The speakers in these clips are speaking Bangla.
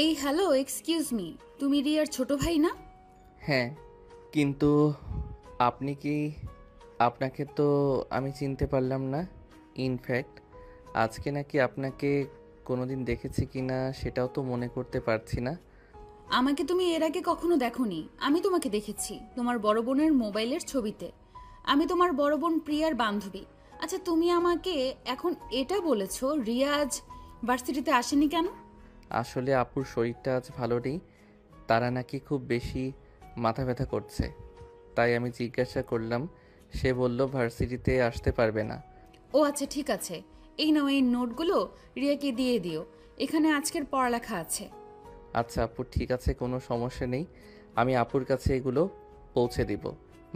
এই হ্যালো, এক্সকিউজ মি, তুমি রিয়ার ছোট ভাই না? হ্যাঁ, কিন্তু আপনি কি? আপনাকে তো আমি চিনতে পারলাম না। ইনফ্যাক্ট আজকে নাকি আপনাকে কোনোদিন দেখেছি কিনা সেটাও তো মনে করতে পারছি না। আমাকে তুমি এর আগে কখনো দেখোনি। আমি তোমাকে দেখেছি তোমার বড় বোনের মোবাইলের ছবিতে। আমি তোমার বড় বোন প্রিয়ার বান্ধবী। আচ্ছা, তুমি আমাকে এখন এটা বলেছো রিয়া আজ ভার্সিটিতে আসেনি কেন? আসলে আপুর শরীরটা আজ ভালো নেই। তারা নাকি খুব বেশি মাথা ব্যথা করছে, তাই আমি জিজ্ঞাসা করলাম। সে বলল ভার্সিটিতে আসতে পারবে না। ও আচ্ছা, ঠিক আছে। এই নাও, এই নোটগুলো রিয়াকে দিয়ে দিও। এখানে আজকের পড়ালেখা আছে। আচ্ছা আপু, ঠিক আছে, কোনো সমস্যা নেই। আমি আপুর কাছে এগুলো পৌঁছে দিব।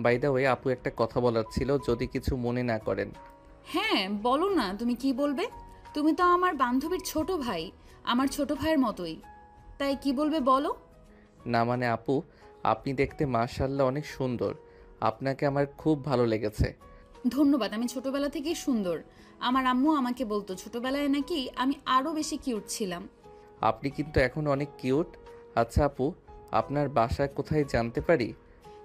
বাই দ্য ওয়ে, আপু একটা কথা বলার ছিল, যদি কিছু মনে না করেন। হ্যাঁ, বলো না, তুমি কি বলবে? তুমি তো আমার বান্ধবীর ছোট ভাই, আমার ছোট ভাইয়ের মতোই। তাই কি বলবে বলো। না মানে আপু, আপনি দেখতে মাশাআল্লাহ অনেক সুন্দর। আপনাকে আমার খুব ভালো লেগেছে। ধন্যবাদ। আমি ছোটবেলা থেকেই সুন্দর। আমার আম্মু আমাকে বলতো ছোটবেলায় নাকি আমি আরো বেশি কিউট ছিলাম। আপনি কিন্তু এখন অনেক কিউট। আচ্ছা আপু, আপনার বাসা কোথায় জানতে পারি?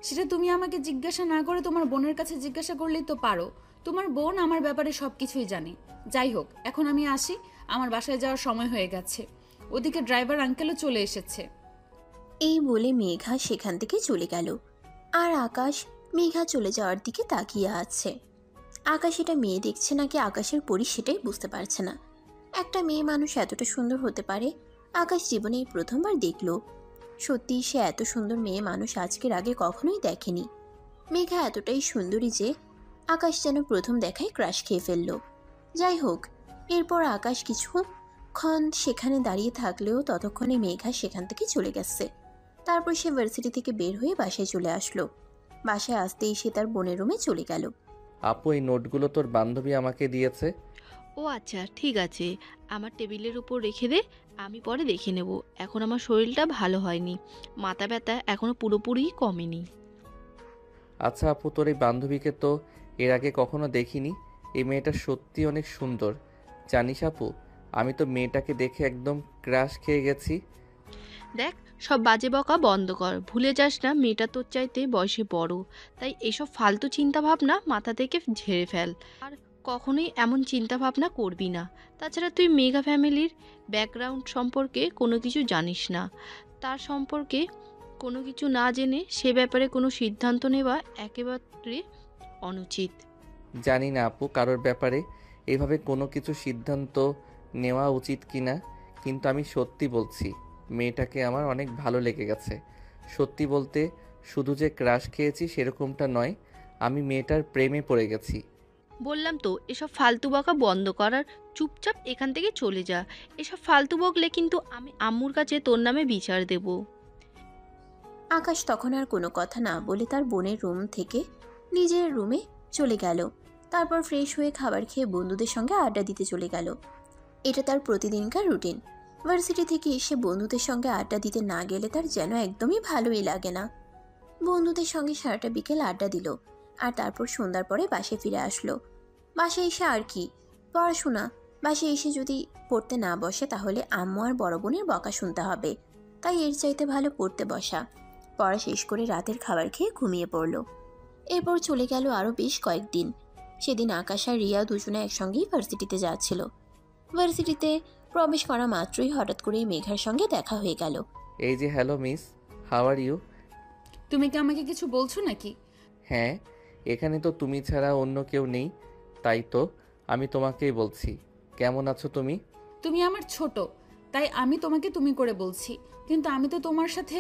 সেটা তুমি আমাকে জিজ্ঞাসা না করে তোমার বোনের কাছে জিজ্ঞাসা করলেই তো পারো। তোমার বোন আমার ব্যাপারে সবকিছুই জানে। যাই হোক, এখন আমি আসি। আমার বাসায় যাওয়ার সময় হয়ে গেছে। ওদিকে ড্রাইভার আঙ্কেলও চলে এসেছে। এই বলে মেঘা সেখান থেকে চলে গেল। আর আকাশ মেঘা চলে যাওয়ার দিকে তাকিয়ে আছে। আকাশ এটা মেয়ে দেখছে নাকি আকাশের পরি সেটাই বুঝতে পারছে না। একটা মেয়ে মানুষ এতটা সুন্দর হতে পারে আকাশ জীবনে এই প্রথমবার দেখলো। সত্যি সে এত সুন্দর মেয়ে মানুষ আজকের আগে কখনোই দেখেনি। মেঘা এতটাই সুন্দরী যে আকাশ যেন প্রথম দেখায় ক্রাশ খেয়ে ফেলল। যাই হোক, এরপর আকাশ কিছুক্ষণ সেখানে দাঁড়িয়ে থাকলেও ততক্ষণে মেঘা সেখান থেকে চলে গেছে। তারপর সে ভার্সিটি থেকে বের হয়ে বাসায় চলে আসলো। বাসায় আসতেই সে তার বোনের রুমে চলে গেল। আপু, এই নোটগুলো তোর বান্ধবী আমাকে দিয়েছে। ও আচ্ছা, ঠিক আছে। আমার টেবিলের উপর রেখে দে, আমি পরে দেখে নেব। এখন আমার শরীরটা ভালো হয়নি, মাথা ব্যথা এখনো পুরোপুরি কমেনি। আচ্ছা আপু, তোর এই বান্ধবীকে তো এর আগে কখনো দেখিনি। এই মেয়েটা সত্যি অনেক সুন্দর। জানিস আপু, আমি তো মেয়েটাকে দেখে একদম ক্রাশ খেয়ে গেছি। দেখ, সব বাজে বকা বন্ধ কর। ভুলে যাস না মেয়েটা তোর চাইতে বয়সে বড়। তাই এসব ফালতু চিন্তা ভাবনা মাথা থেকে ঝেড়ে ফেল। আর কখনোই এমন চিন্তা ভাবনা করবি না। তাছাড়া তুই মেগা ফ্যামিলির ব্যাকগ্রাউন্ড সম্পর্কে কোনো কিছু জানিস না। তার সম্পর্কে কোনো কিছু না জেনে সে ব্যাপারে কোনো সিদ্ধান্ত নেওয়া একেবারে অনুচিত। জানি না আপু, কারোর ব্যাপারে এভাবে কোনো কিছু সিদ্ধান্ত নেওয়া উচিত কিনা, কিন্তু আমি সত্যি বলছি, মেয়েটাকে আমার অনেক ভালো লেগে গেছে। সত্যি বলতে, শুধু যে ক্রাশ খেয়েছি সেরকমটা নয়, আমি মেয়েটার প্রেমে পড়ে গেছি। বললাম তো এসব ফালতু বকা বন্ধ করার, চুপচাপ এখান থেকে চলে যা। এসব ফালতু বকলে কিন্তু আমি আম্মুর কাছে তোর নামে বিচার দেব। আকাশ তখন আর কোনো কথা না বলে তার বোনের রুম থেকে নিজের রুমে চলে গেল। তারপর ফ্রেশ হয়ে খাবার খেয়ে বন্ধুদের সঙ্গে আড্ডা দিতে চলে গেল। এটা তার প্রতিদিনকার রুটিন। ভার্সিটি থেকে এসে বন্ধুদের সঙ্গে আড্ডা দিতে না গেলে তার যেন একদমই ভালোই লাগে না। বন্ধুদের সঙ্গে সারাটা বিকেল আড্ডা দিল। আর তারপর সন্ধ্যার পরে বাসায় ফিরে আসলো। বাসায় এসে আর কি পড়াশোনা। বাসায় এসে যদি পড়তে না বসে তাহলে আম্মু আর বড় বোনের বকা শুনতে হবে। তাই এর চাইতে ভালো পড়তে বসা। পড়া শেষ করে রাতের খাবার খেয়ে ঘুমিয়ে পড়ল। এরপর চলে গেল আরও বেশ কয়েকদিন। সেদিন আকাশ আর রিয়া দুজনে একসঙ্গেই ভার্সিটিতে যাচ্ছিল। ভার্সিটিতে প্রবেশ করা মাত্রই হঠাৎ করেই মেঘার সঙ্গে দেখা হয়ে গেল। এই যে, hello miss, how are you? তুমি কি আমাকে কিছু বলছো নাকি? হ্যাঁ, এখানে তো তুমি ছাড়া অন্য কেউ নেই, তাই তো আমি তোমাকেই বলছি। কেমন আছো তুমি? তুমি আমার ছোট, তাই আমি তোমাকে তুমি করে বলছি। কিন্তু আমি তো তোমার সাথে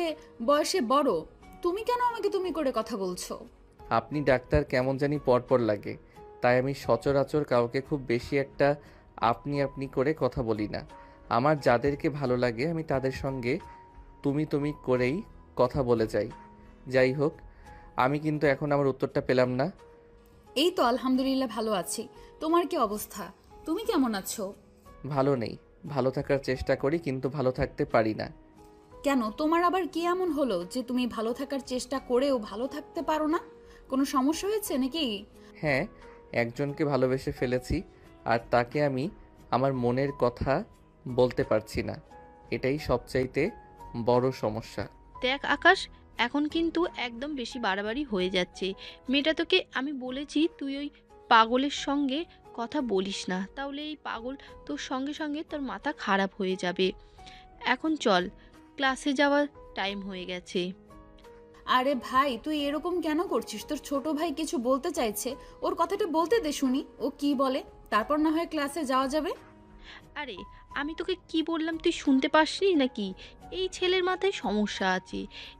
বয়সে বড়। তুমি কেন আমাকে তুমি করে কথা বলছো? আপনি ডাক্তার, কেমন জানি পরপর লাগে, তাই আমি সচরাচর কাউকে খুব বেশি একটা আপনি আপনি করে কথা বলি না। আমার যাদেরকে ভালো লাগে আমি তাদের সঙ্গে তুমি তুমি করেই কথা বলে যাই। যাই হোক, আমি কিন্তু এখন আমার উত্তরটা পেলাম না। এই তো আলহামদুলিল্লাহ ভালো আছি। তোমার কি অবস্থা? তুমি কেমন আছো? ভালো নেই। ভালো থাকার চেষ্টা করি, কিন্তু ভালো থাকতে পারি না। কেন, তোমার আবার কি এমন হলো যে তুমি ভালো থাকার চেষ্টা করেও ভালো থাকতে পারো না? কোনো সমস্যা হয়েছে নাকি? হ্যাঁ, একজনকে ভালোবেসে ফেলেছি, আর তাকে আমি আমার মনের কথা বলতে পারছি না। এটাই সবচাইতে বড় সমস্যা। দেখ আকাশ, এখন কিন্তু একদম বেশি বাড়াবাড়ি হয়ে যাচ্ছে। মেয়েটা তোকে আমি বলেছি তুই ওই পাগলের সঙ্গে কথা বলিস না, তাহলে এই পাগল তোর সঙ্গে সঙ্গে তোর মাথা খারাপ হয়ে যাবে। এখন চল, ক্লাসে যাওয়ার টাইম হয়ে গেছে। আরে ভাই, তুই এরকম কেন করছিস? তোর ছোট ভাই কিছু বলতে চাইছে, ওর কথাটা বলতে দে শুনি ও কি বলে, তারপর না হয় ক্লাসে যাওয়া যাবে। আরে আমি তোকে কি বললাম তুই শুনতে পাসনি নাকি? এই ছেলের মাথায় সমস্যা আছে।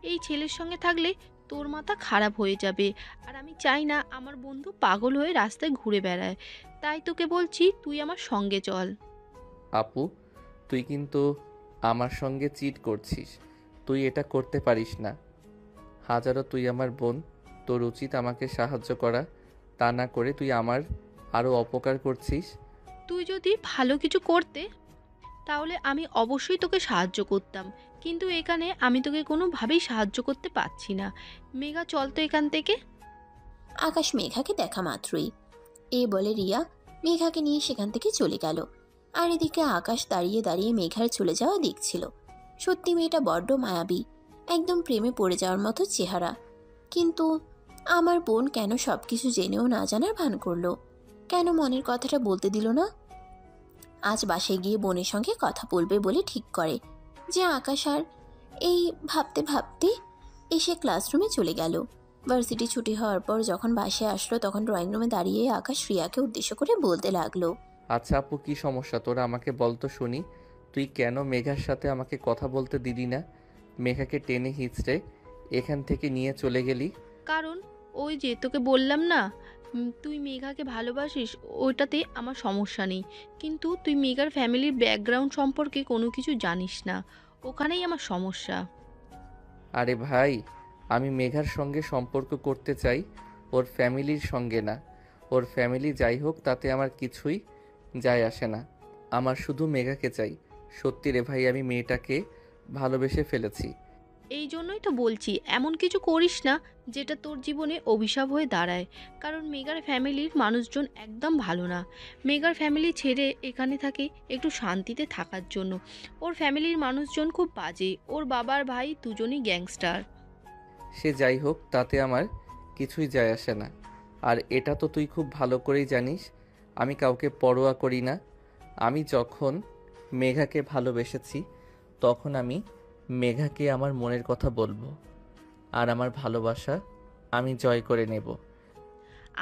এই ছেলের সঙ্গে থাকলে তোর মাথা খারাপ হয়ে যাবে। আর আমি চাই না আমার বন্ধু পাগল হয়ে রাস্তায় ঘুরে বেড়ায়। তাই তোকে বলছি তুই আমার সঙ্গে চল। আপু, তুই কিন্তু আমার সঙ্গে চিট করছিস। তুই এটা করতে পারিস না। হাজারো তুই আমার বোন, তোর উচিত আমাকে সাহায্য করা। তা না করে তুই আমার আরও অপকার করছিস। তুই যদি ভালো কিছু করতে তাহলে আমি অবশ্যই তোকে সাহায্য করতাম, কিন্তু এখানে আমি তোকে কোনোভাবেই সাহায্য করতে পারছি না। মেঘা চল তো এখান থেকে। আকাশ মেঘাকে দেখা মাত্রই বলে রিয়া মেঘাকে নিয়ে সেখান থেকে চলে গেল। আর এদিকে আকাশ দাঁড়িয়ে দাঁড়িয়ে মেঘার চলে যাওয়া দেখছিল। সত্যি মেয়েটা বড্ড মায়াবী, একদম প্রেমে পড়ে যাওয়ার মতো চেহারা। কিন্তু আমার বোন কেন সবকিছু জেনেও না জানার ভান করলো? কেন মনের কথাটা বলতে দিল না? আজ বাসায় গিয়ে বোনের সঙ্গে কথা বলবে বলে ঠিক করে। যে আকাশ আর এই ভাবতে ভাবতে এসে ক্লাসরুমে চলে গেল। ভার্সিটি ছুটি হওয়ার পর যখন বাসায় আসলো তখন ড্রয়িং রুমে দাঁড়িয়ে আকাশ রিয়াকে উদ্দেশ্য করে বলতে লাগলো, আচ্ছা আপু, কি সমস্যা তোরা আমাকে বল তো শুনি। তুই কেন মেঘার সাথে আমাকে কথা বলতে দিলি না? মেঘাকে টেনে হিঁচড়ে এখান থেকে নিয়ে চলে গেলি। কারণ ওই যে তোকে বললাম না, তুই মেঘাকে ভালোবাসিস, ওইটাতে আমার সমস্যা নেই। কিন্তু তুই মেঘার ফ্যামিলির ব্যাকগ্রাউন্ড সম্পর্কে কোনো কিছু জানিস না, ওখানেই আমার সমস্যা। আরে ভাই, আমি মেঘার সঙ্গে সম্পর্ক করতে চাই, ওর ফ্যামিলির সঙ্গে না। ওর ফ্যামিলি যাই হোক তাতে আমার কিছুই যায় আসে না। আমার শুধু মেঘাকে চাই। সত্যি রে ভাই, আমি মেয়েটাকে ভালোবেসে ফেলেছি। এই জন্যই তো বলছি এমন কিছু করিস না যেটা তোর জীবনে অভিশাপ হয়ে দাঁড়ায়। কারণ মেঘার ফ্যামিলির মানুষজন একদম ভালো না। মেঘার ফ্যামিলি ছেড়ে এখানে থাকে একটু শান্তিতে থাকার জন্য। ওর ফ্যামিলির মানুষজন খুব বাজে, ওর বাবার ভাই দুজনই গ্যাংস্টার। সে যাই হোক তাতে আমার কিছুই যায় আসে না। আর এটা তো তুই খুব ভালো করেই জানিস আমি কাউকে পরোয়া করি না। আমি যখন মেঘাকে ভালোবেসেছি তখন আমি মেঘাকে আমার মনের কথা বলবো, আর আমার ভালোবাসা আমি জয় করে নেব।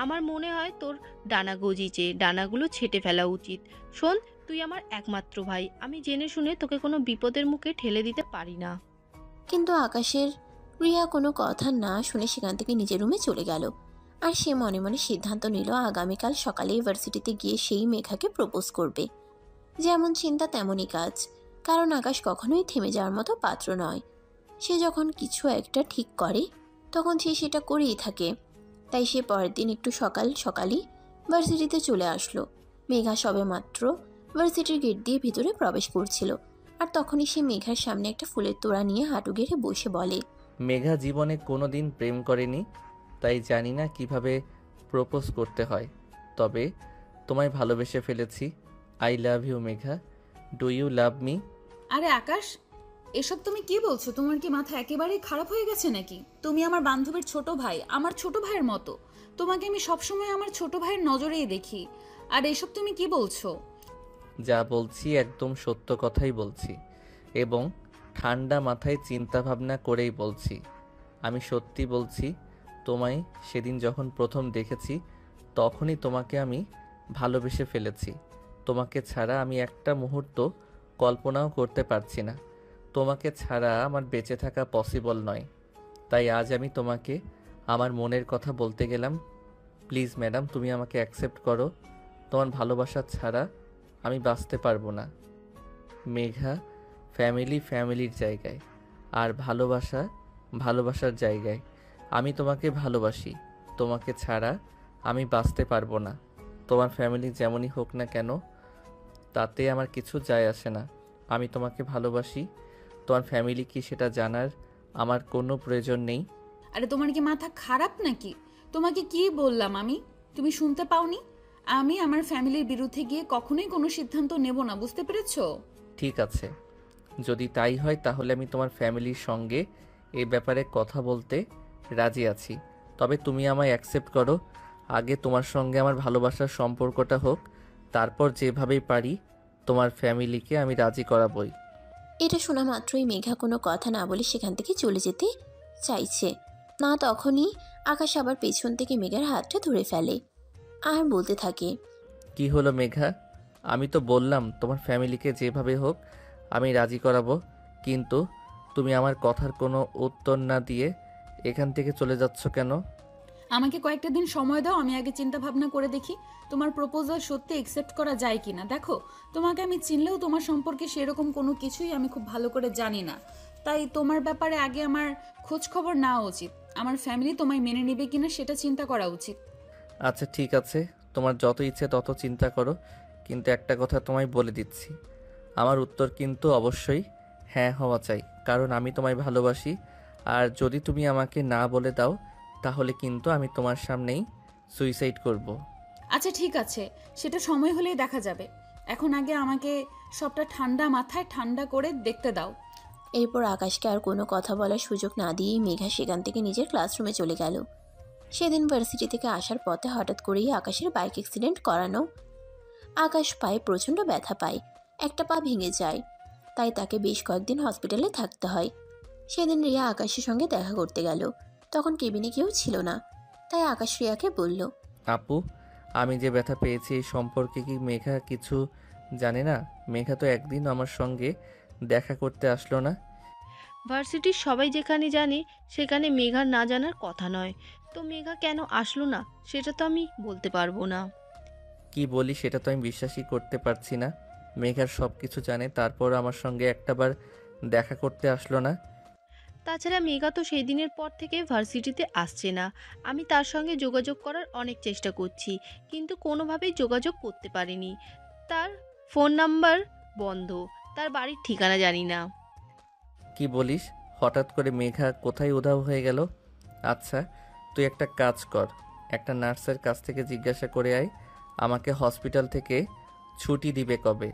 আমার মনে হয় তোর ডানা গজিয়েছে, ডানাগুলো ছেঁটে ফেলা উচিত। শোন, তুই আমার একমাত্র ভাই, আমি জেনে শুনে তোকে কোনো বিপদের মুখে ঠেলে দিতে পারি না। কিন্তু আকাশের রিয়া কোনো কথা না শুনে সেখান থেকে নিজের রুমে চলে গেল। আর সে মনে মনে সিদ্ধান্ত নিল আগামীকাল সকালে ইউনিভার্সিটিতে গিয়ে সেই মেঘাকে প্রপোজ করবে। যেমন চিন্তা তেমনই কাজ, কারণ আকাশ কখনোই থেমে যাওয়ার মতো পাত্র নয়। সে যখন কিছু একটা ঠিক করে তখন সে সেটা করেই থাকে। তাই সে পরের দিন একটু সকাল সকালই ভার্সিটিতে চলে আসলো। মেঘা সবে মাত্র ভার্সিটির গেট দিয়ে ভিতরে প্রবেশ করছিল। আর তখনই সে মেঘার সামনে একটা ফুলের তোড়া নিয়ে হাঁটু গেড়ে বসে বলে, মেঘা জীবনে কোনো দিন প্রেম করেনি, তাই জানি না কিভাবে প্রপোজ করতে হয়। তবে তোমায় ভালোবেসে ফেলেছি। I love you Megha. Do you love me? আরে আকাশ, এসব তুমি কি বলছো? তোমার কি মাথা একেবারেই খারাপ হয়ে গেছে নাকি? তুমি আমার বান্ধবীর ছোট ভাই, আমার ছোট ভাইয়ের মতো। তোমাকে আমি সবসময় আমার ছোট ভাইয়ের নজরেই দেখি। আর এসব তুমি কি বলছো? যা বলছি একদম সত্য কথাই বলছি, এবং ঠান্ডা মাথায় চিন্তা ভাবনা করেই বলছি। আমি সত্যি বলছি, তোমায় সেদিন যখন প্রথম দেখেছি তখনই তোমাকে আমি ভালোবেসে ফেলেছি। তোমাকে ছাড়া আমি একটা মুহূর্ত কল্পনাও করতে পারছি না। তোমাকে ছাড়া আমার বেঁচে থাকা পসিবল নয়। তাই আজ আমি তোমাকে আমার মনের কথা বলতে গেলাম। প্লিজ ম্যাডাম, তুমি আমাকে অ্যাকসেপ্ট করো। তোমার ভালোবাসা ছাড়া আমি বাঁচতে পারবো না। মেঘা ফ্যামিলির জায়গায়, আর ভালোবাসা ভালোবাসার জায়গায়। আমি তোমাকে ভালোবাসি। তোমাকে ছাড়া আমি বাঁচতে পারবো না। তোমার ফ্যামিলি যেমনই হোক না কেন তাতে আমার কিছু যায় আসে না। আমি তোমাকে ভালোবাসি। তোমার ফ্যামিলি কি সেটা জানার আমার কোনো প্রয়োজন নেই। আরে তোমার কি মাথা খারাপ নাকি? তোমাকে কি বললাম আমি? তুমি শুনতে পাওনি? আমি আমার ফ্যামিলির বিরুদ্ধে গিয়ে কখনোই কোনো সিদ্ধান্ত নেব না, বুঝতে পেরেছো? ঠিক আছে, যদি তাই হয় তাহলে আমি তোমার ফ্যামিলির সঙ্গে এই ব্যাপারে কথা বলতে রাজি আছি। তবে তুমি আমায় অ্যাকসেপ্ট করো। আগে তোমার সঙ্গে আমার ভালোবাসার সম্পর্কটা হোক, তারপর যেভাবেই পারি তোমার ফ্যামিলিকে আমি রাজি করাবই। এটা শোনা মাত্রই মেঘা কোনো কথা না বলে সেখান থেকে চলে যেতে চাইছে না, তখনই আকাশ আবার পেছন থেকে মেঘার হাতটা ধরে ফেলে আর বলতে থাকে, কি হলো মেঘা? আমি তো বললাম তোমার ফ্যামিলিকে যেভাবে হোক আমি রাজি করাবো, কিন্তু তুমি আমার কথার কোনো উত্তর না দিয়ে এখান থেকে চলে যাচ্ছ কেন? আমাকে কয়েকটা দিন সময় দাও, আমি আগে চিন্তা ভাবনা করে দেখি তোমার প্রপোজাল সত্যি একসেপ্ট করা যায় কিনা। দেখো, তোমাকে আমি চিনলেও তোমার সম্পর্কে সেরকম কোনো কিছুই আমি খুব ভালো করে জানি না, তাই তোমার ব্যাপারে আগে আমার খোঁজ খবর নেওয়া উচিত। আমার ফ্যামিলি তোমায় মেনে নেবে কিনা সেটা চিন্তা করা উচিত। আচ্ছা ঠিক আছে, তোমার যত ইচ্ছে তত চিন্তা করো, কিন্তু একটা কথা তোমায় বলে দিচ্ছি, আমার উত্তর কিন্তু অবশ্যই হ্যাঁ হওয়া চাই, কারণ আমি তোমায় ভালোবাসি। আর যদি তুমি আমাকে না বলে দাও তাহলে কিন্তু আমি তোমার সামনেই সুইসাইড করব। আচ্ছা ঠিক আছে, সেটা সময় হলেই দেখা যাবে। এখন আগে আমাকে সবটা ঠান্ডা মাথায় ঠান্ডা করে দেখতে দাও। এরপর আকাশকে আর কোনো কথা বলার সুযোগ না দিয়েই মেঘা সেখান থেকে নিজের ক্লাসরুমে চলে গেল। সেদিন ভার্সিটি থেকে আসার পথে হঠাৎ করেই আকাশের বাইক অ্যাক্সিডেন্ট করানো। আকাশ পায়ে প্রচণ্ড ব্যথা পায়, একটা পা ভেঙে যায়, তাই তাকে বেশ কয়েকদিন হসপিটালে থাকতে হয়। সেদিন রিয়া আকাশের সঙ্গে দেখা করতে গেল, তখন কেবিনে কেউ ছিল না, তাই আকাশ রিয়াকে বলল, আপু, আমি যে ব্যথা পেয়েছি এই সম্পর্কে কি মেঘা কিছু জানে না? মেঘা তো একদিন আমার সঙ্গে দেখা করতে আসলো না। ভার্সিটির সবাই যেখানে জানে সেখানে মেঘার না জানার কথা নয়। তো মেঘা কেন আসলো না সেটা তো আমি বলতে পারবো না। কি বলি সেটা তো আমি বিশ্বাসই করতে পারছি না। মেঘার সব কিছু জানে, তারপর আমার সঙ্গে একটাবার দেখা করতে আসলো না। তাছাড়া মেঘা তো সেই দিনের পর থেকে ভার্সিটিতে আসছে না। আমি তার সঙ্গে যোগাযোগ করার অনেক চেষ্টা করছি, কিন্তু কোনোভাবেই যোগাযোগ করতে পারিনি। তার ফোন নাম্বার বন্ধ, তার বাড়ির ঠিকানা জানি না। কি বলিস? হঠাৎ করে মেঘা কোথায় উধাও হয়ে গেল? আচ্ছা, তুই একটা কাজ কর, একটা নার্সের কাছ থেকে জিজ্ঞাসা করে আয় আমাকে হসপিটাল থেকে ছুটি দিবে কবে।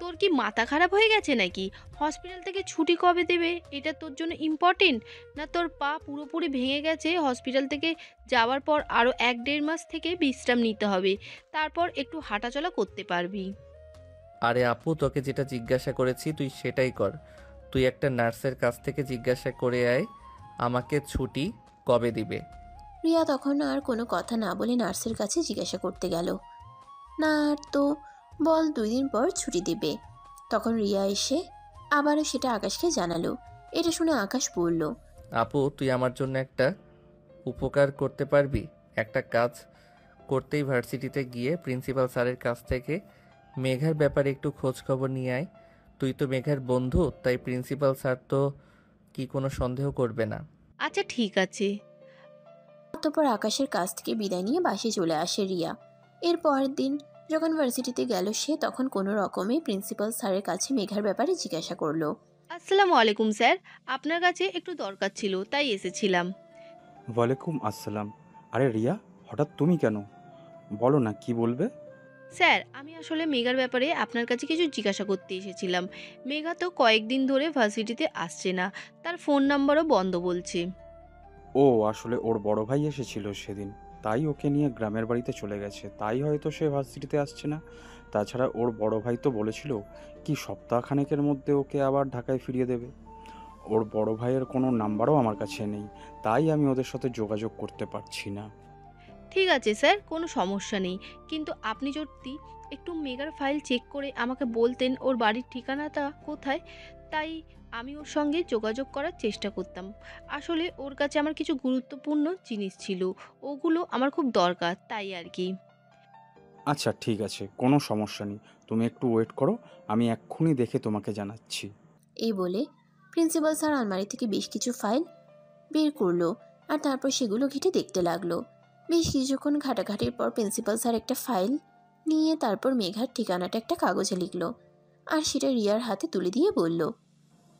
তোর কি মাথা খারাপ হয়ে গেছে নাকি? হসপিটাল থেকে ছুটি কবে দেবে এটা তোর জন্য ইম্পর্টেন্ট? না তোর পা পুরোপুরি ভেঙে গেছে, হসপিটাল থেকে যাওয়ার পর আরও 1-1.5 মাস থেকে বিশ্রাম নিতে হবে, তারপর একটু হাঁটাচলা করতে পারবি। আরে আপু, তোকে যেটা জিজ্ঞাসা করেছি তুই সেটাই কর। তুই একটা নার্সের কাছ থেকে জিজ্ঞাসা করে আয় আমাকে ছুটি কবে দিবে। রিয়া তখন আর কোনো কথা না বলে নার্সের কাছে জিজ্ঞাসা করতে গেল। না আর তো বল 2 দিন পর ছুটি দেবে। তখন রিয়া এসে আবারও সেটা আকাশকে জানালো। এটা শুনে আকাশ বলল, আপু, তুই আমার জন্য একটা উপকার করতে পারবি? একটা কাজ করতেই ভার্সিটিতে গিয়ে প্রিন্সিপাল স্যারের কাছ থেকে মেঘার ব্যাপারে একটু খোঁজ খবর নিয়ে আয়। তুই তো মেঘার বন্ধু, তাই প্রিন্সিপাল স্যার তো কি কোনো সন্দেহ করবে না। আচ্ছা ঠিক আছে। অতঃপর আকাশের কাছ থেকে বিদায় নিয়ে বাসে চলে আসে রিয়া। এর পরের দিন যখন ভার্সিটিতে গেল সে, তখন কোনো রকমে প্রিন্সিপাল স্যারের কাছে মেঘার ব্যাপারে জিজ্ঞাসা করলো। আসসালামু আলাইকুম স্যার, আপনার কাছে একটু দরকার ছিল তাই এসেছিলাম। ওয়ালাইকুম আসসালাম। আরে রিয়া, হঠাৎ তুমি কেন? বলো না, কি বলবে? স্যার, আমি আসলে মেঘার ব্যাপারে আপনার কাছে কিছু জিজ্ঞাসা করতে এসেছিলাম। মেঘা তো কয়েকদিন ধরে ভার্সিটিতে আসছে না, তার ফোন নাম্বারও বন্ধ বলছে। ও আসলে ওর বড় ভাই এসেছিল সেদিন, তাই ওকে নিয়ে গ্রামের বাড়িতে চলে গেছে, তাই হয়তো সে ভার্সিটিতে আসছে না। তাছাড়া ওর বড় ভাই তো বলেছিল কি সপ্তাহখানেকের মধ্যে ওকে আবার ঢাকায় ফিরিয়ে দেবে। ওর বড় ভাইয়ের কোনো নাম্বারও আমার কাছে নেই, তাই আমি ওদের সাথে যোগাযোগ করতে পারছি না। ঠিক আছে স্যার, কোনো সমস্যা নেই, কিন্তু আপনি যদি একটু মেগার ফাইল চেক করে আমাকে বলতেন ওর বাড়ির ঠিকানাটা কোথায়, তাই আমি ওর সঙ্গে যোগাযোগ করার চেষ্টা করতাম। আসলে ওর কাছে আমার কিছু গুরুত্বপূর্ণ জিনিস ছিল, ওগুলো আমার খুব দরকার, তাই আর কি। আচ্ছা ঠিক আছে, কোনো সমস্যা নেই, তুমি একটু ওয়েট করো, আমি এক্ষুনি দেখে তোমাকে জানাচ্ছি। এই বলে প্রিন্সিপাল স্যার আলমারি থেকে বেশ কিছু ফাইল বের করলো আর তারপর সেগুলো ঘেঁটে দেখতে লাগলো। বেশ কিছুক্ষণ ঘাটাঘাটির পর প্রিন্সিপাল স্যার একটা ফাইল নিয়ে তারপর মেঘার ঠিকানাটা একটা কাগজে লিখলো আর সেটা রিয়ার হাতে তুলে দিয়ে বলল,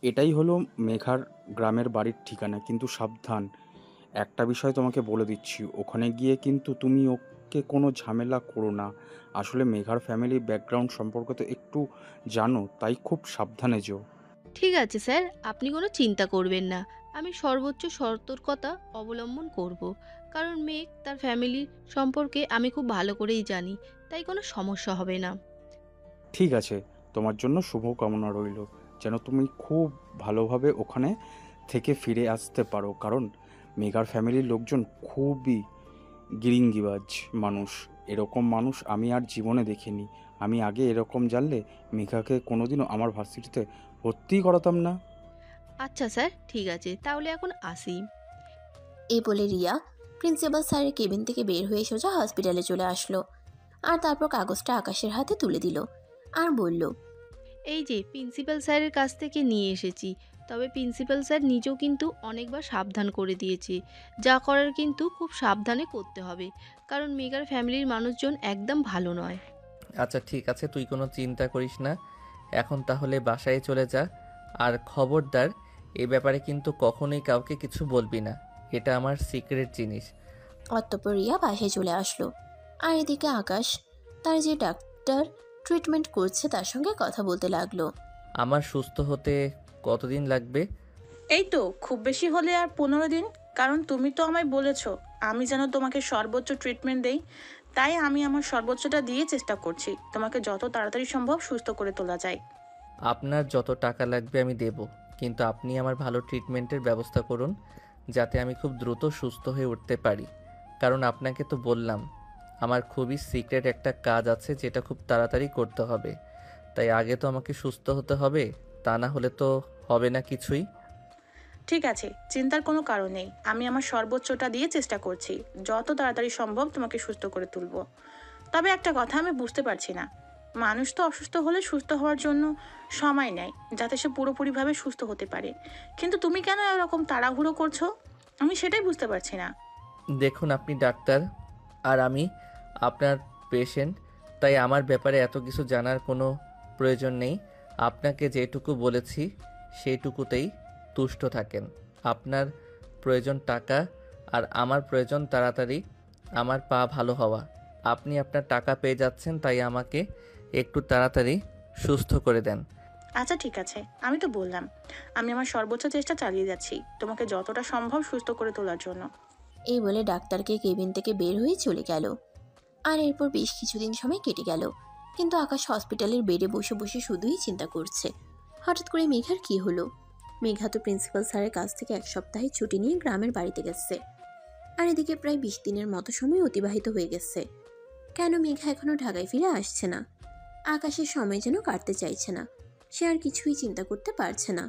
এটাই হলো মেঘার গ্রামের বাড়ির ঠিকানা, কিন্তু সাবধান, একটা বিষয় তোমাকে বলে দিচ্ছি, ওখানে গিয়ে কিন্তু তুমি ওকে কোনো ঝামেলা করো না। আসলে মেঘার ফ্যামিলি ব্যাকগ্রাউন্ড সম্পর্কে তো একটু জানো, তাই খুব সাবধানে যেও। ঠিক আছে স্যার, আপনি কোনো চিন্তা করবেন না। আমি সর্বোচ্চ সতর্কতা অবলম্বন করব, কারণ মেঘ তার ফ্যামিলির সম্পর্কে আমি খুব ভালো করেই জানি, তাই কোনো সমস্যা হবে না। ঠিক আছে, তোমার জন্য শুভকামনা রইল, যেন তুমি খুব ভালোভাবে ওখানে থেকে ফিরে আসতে পারো। কারণ মেঘার ফ্যামিলির লোকজন খুবই গিরিঙ্গিবাজ মানুষ। এরকম মানুষ আমি আর জীবনে দেখিনি। আমি আগে এরকম জানলে মেঘাকে কোনোদিনও আমার ভার্সিটিতে ভর্তিই করাতাম না। আচ্ছা স্যার, ঠিক আছে, তাহলে এখন আসি। এই বলে রিয়া প্রিন্সিপাল স্যারের কেবিন থেকে বের হয়ে সোজা হসপিটালে চলে আসলো। আর তারপর কাগজটা আকাশের হাতে তুলে দিল আর বলল, এই যে প্রিন্সিপাল স্যারের কাছ থেকে নিয়ে এসেছি। তবে প্রিন্সিপাল স্যার নিজেও কিন্তু অনেকবার সাবধান করে দিয়েছে, যা করার কিন্তু খুব সাবধানে করতে হবে, কারণ মেগার ফ্যামিলির মানুষজন একদম ভালো নয়। আচ্ছা ঠিক আছে, তুই কোনো চিন্তা করিস না। এখন তাহলে বাসায় চলে যা। আর খবরদার, এ ব্যাপারে কিন্তু কখনোই কাউকে কিছু বলবি না। এটা আমার সিক্রেট জিনিস। অতঃপর রিয়া বাসায় চলে আসলো। আর এদিকে আকাশ তার যে ডাক্তার ট্রিটমেন্ট করছে তার সঙ্গে কথা বলতে লাগলো। আমার সুস্থ হতে কতদিন লাগবে? এই তো খুব বেশি হলে আর 15 দিন। কারণ তুমি তো আমায় বলেছো আমি যেন তোমাকে সর্বোচ্চ ট্রিটমেন্ট দেই, তাই আমি আমার সর্বোচ্চটা দিয়ে চেষ্টা করছি তোমাকে যত তাড়াতাড়ি সম্ভব সুস্থ করে তোলা যায়। আপনার যত টাকা লাগবে আমি দেব, কিন্তু আপনি আমার ভালো ট্রিটমেন্টের ব্যবস্থা করুন, যাতে আমি খুব দ্রুত সুস্থ হয়ে উঠতে পারি। কারণ আপনাকে তো বললাম, আমার খুবই সিক্রেট একটা কাজ আছে যেটা খুব তাড়াতাড়ি করতে হবে। তাই আগে তো আমাকে সুস্থ হতে হবে, তা না হলে তো হবে না কিছুই। ঠিক আছে, চিন্তার কোনো কারণ নেই। আমি আমার সর্বোচ্চটা দিয়ে চেষ্টা করছি যত তাড়াতাড়ি সম্ভব তোমাকে সুস্থ করে তুলবো। তবে একটা কথা আমি বুঝতে পারছি না, মানুষ তো অসুস্থ হলে সুস্থ হওয়ার জন্য সময় নেয় যাতে সে পুরোপুরিভাবে সুস্থ হতে পারে, কিন্তু তুমি কেন এরকম তাড়াহুড়ো করছো? আমি সেটাই বুঝতে পারছি না। দেখুন, আপনি ডাক্তার আর আমি আপনার পেশেন্ট, তাই আমার ব্যাপারে এত কিছু জানার কোনো প্রয়োজন নেই। আপনাকে যেটুকু বলেছি সেইটুকুতেই তুষ্ট থাকেন। আপনার প্রয়োজন টাকা, আর আমার প্রয়োজন তাড়াতাড়ি আমার পা ভালো হওয়া। আপনি আপনার টাকা পেয়ে যাচ্ছেন, তাই আমাকে একটু তাড়াতাড়ি সুস্থ করে দেন। আচ্ছা ঠিক আছে, আমি তো বললাম আমি আমার সর্বোচ্চ চেষ্টা চালিয়ে যাচ্ছি তোমাকে যতটা সম্ভব সুস্থ করে তোলার জন্য। এই বলে ডাক্তারকে কেবিন থেকে বের হয়ে চলে গেল। আর এরপর বেশ কিছুদিন সময় কেটে গেল, কিন্তু আকাশ হসপিটালের বেডে বসে বসে শুধুই চিন্তা করছে হঠাৎ করে মেঘার কি হলো। মেঘা তো প্রিন্সিপাল স্যারের কাছ থেকে 1 সপ্তাহে ছুটি নিয়ে গ্রামের বাড়িতে গেছে। আর এদিকে প্রায় 20 দিনের মতো সময় অতিবাহিত হয়ে গেছে। কেন মেঘা এখনো ঢাকায় ফিরে আসছে না? আকাশের সময় যেন কাটতে চাইছে না। সে আর কিছুই চিন্তা করতে পারছে না।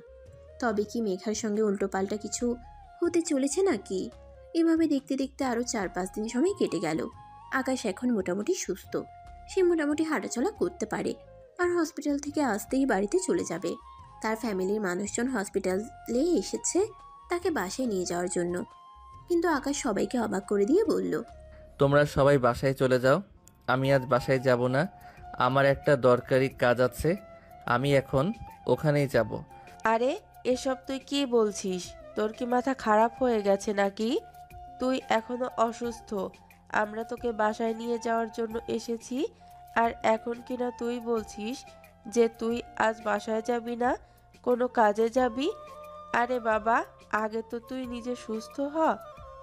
তবে কি মেঘার সঙ্গে উল্টোপাল্টা কিছু হতে চলেছে নাকি? এভাবে দেখতে দেখতে আরও 4-5 দিন সময় কেটে গেল। আকাশ এখন মোটামুটি সুস্থ। সে মোটামুটি হাঁটাচলা করতে পারে। আর হসপিটাল থেকে আসতেই বাড়িতে চলে যাবে। তার ফ্যামিলির মানুষজন হসপিটালে এসেছে তাকে বাসায় নিয়ে যাওয়ার জন্য। কিন্তু আকাশ সবাইকে অবাক করে দিয়ে বলল, তোমরা সবাই বাসায় চলে যাও, আমি আজ বাসায় যাব না। আমার একটা দরকারি কাজ আছে, আমি এখন ওখানেই যাব। আরে এসব তুই কি বলছিস? তোর কি মাথা খারাপ হয়ে গেছে নাকি? তুই এখনো অসুস্থ। আমরা তোকে বাসায় নিয়ে যাওয়ার জন্য এসেছি, আর এখন কিনা তুই বলছিস যে তুই আজ বাসায় যাবি না, কোনো কাজে যাবি? আরে বাবা, আগে তো তুই নিজে সুস্থ হ,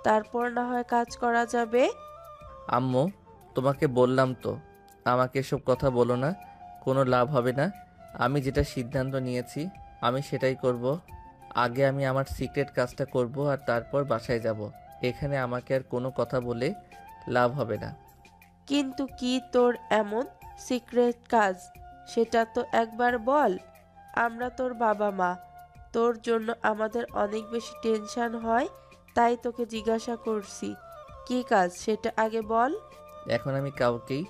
তারপর না হয় কাজ করা যাবে। আম্মু, তোমাকে বললাম তো, আমাকে এসব কথা বলো না, কোনো লাভ হবে না। আমি যেটা সিদ্ধান্ত নিয়েছি আমি সেটাই করব। আগে আমি আমার সিক্রেট কাজটা করব, আর তারপর বাসায় যাব। এখানে আমাকে আর কোনো কথা বলে লাভ হবে না। কিন্তু কি তোর এমন সিক্রেট কাজ, সেটা তো একবার বল। আমরা তোর বাবা মা, তোর জন্য আমাদের অনেক বেশি টেনশন হয়, তাই তোকে জিজ্ঞাসা করছি কি কাজ সেটা আগে বল। এখন আমি কাউকেই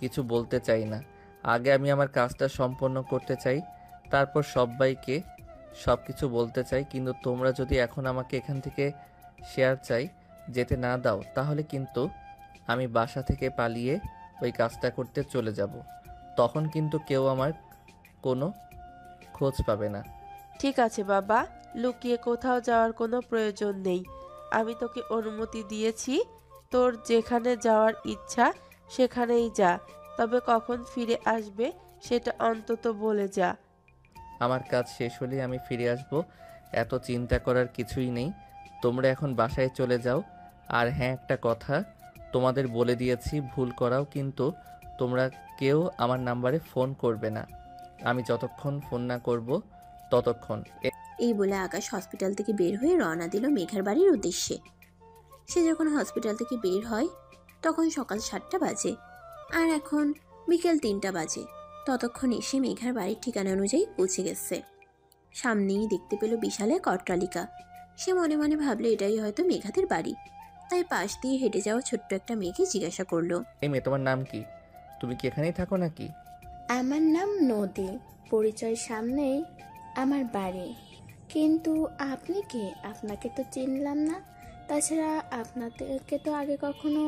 কিছু বলতে চাই না। আগে আমি আমার কাজটা সম্পন্ন করতে চাই, তারপর সবাইকে সব কিছু বলতে চাই। কিন্তু তোমরা যদি এখন আমাকে এখান থেকে শেয়ার চাই যেতে না দাও, তাহলে কিন্তু আমি বাসা থেকে পালিয়ে ওই কাজটা করতে চলে যাব। তখন কিন্তু কেউ আমার কোনো খোঁজ পাবে না। ঠিক আছে বাবা, লুকিয়ে কোথাও যাওয়ার কোনো প্রয়োজন নেই। আমি তোকে অনুমতি দিয়েছি, তোর যেখানে যাওয়ার ইচ্ছা সেখানেই যা, তবে কখন ফিরে আসবে সেটা অন্তত বলে যা। আমার কাজ শেষ হলে আমি ফিরে আসব, এত চিন্তা করার কিছুই নেই। তোমরা এখন বাসায় চলে যাও। আর হ্যাঁ, একটা কথা তোমাদের বলে দিয়েছি, ভুল করাও কিন্তু তোমরা কেউ আমার নাম্বারে ফোন করবে না। আমি যতক্ষণ ফোন না করব ততক্ষণ। এই বলে আকাশ হসপিটাল থেকে বের হয়ে রওনা দিল মেঘার বাড়ির উদ্দেশ্যে। সে যখন হসপিটাল থেকে বের হয় তখন সকাল 7টা বাজে, আর এখন বিকেল 3টা বাজে। ততক্ষণ এসে মেঘার বাড়ির ঠিকানা অনুযায়ী পৌঁছে গেছে। সামনেই দেখতে পেল বিশাল এক অট্টালিকা। সে মনে মনে ভাবলো এটাই হয়তো মেঘাদের বাড়ি, তাই পাশ দিয়ে হেঁটে যাওয়া ছোট্ট একটা মেয়েকে জিজ্ঞাসা করলো, এই মেয়ে, তোমার নাম কি? তুমি কি এখানেই থাকো নাকি? আমার নাম নদী, পরিচয় সামনেই আমার বাড়ি। কিন্তু আপনি কে? আপনাকে তো চিনলাম না। তাছাড়া আপনাদেরকে তো আগে কখনো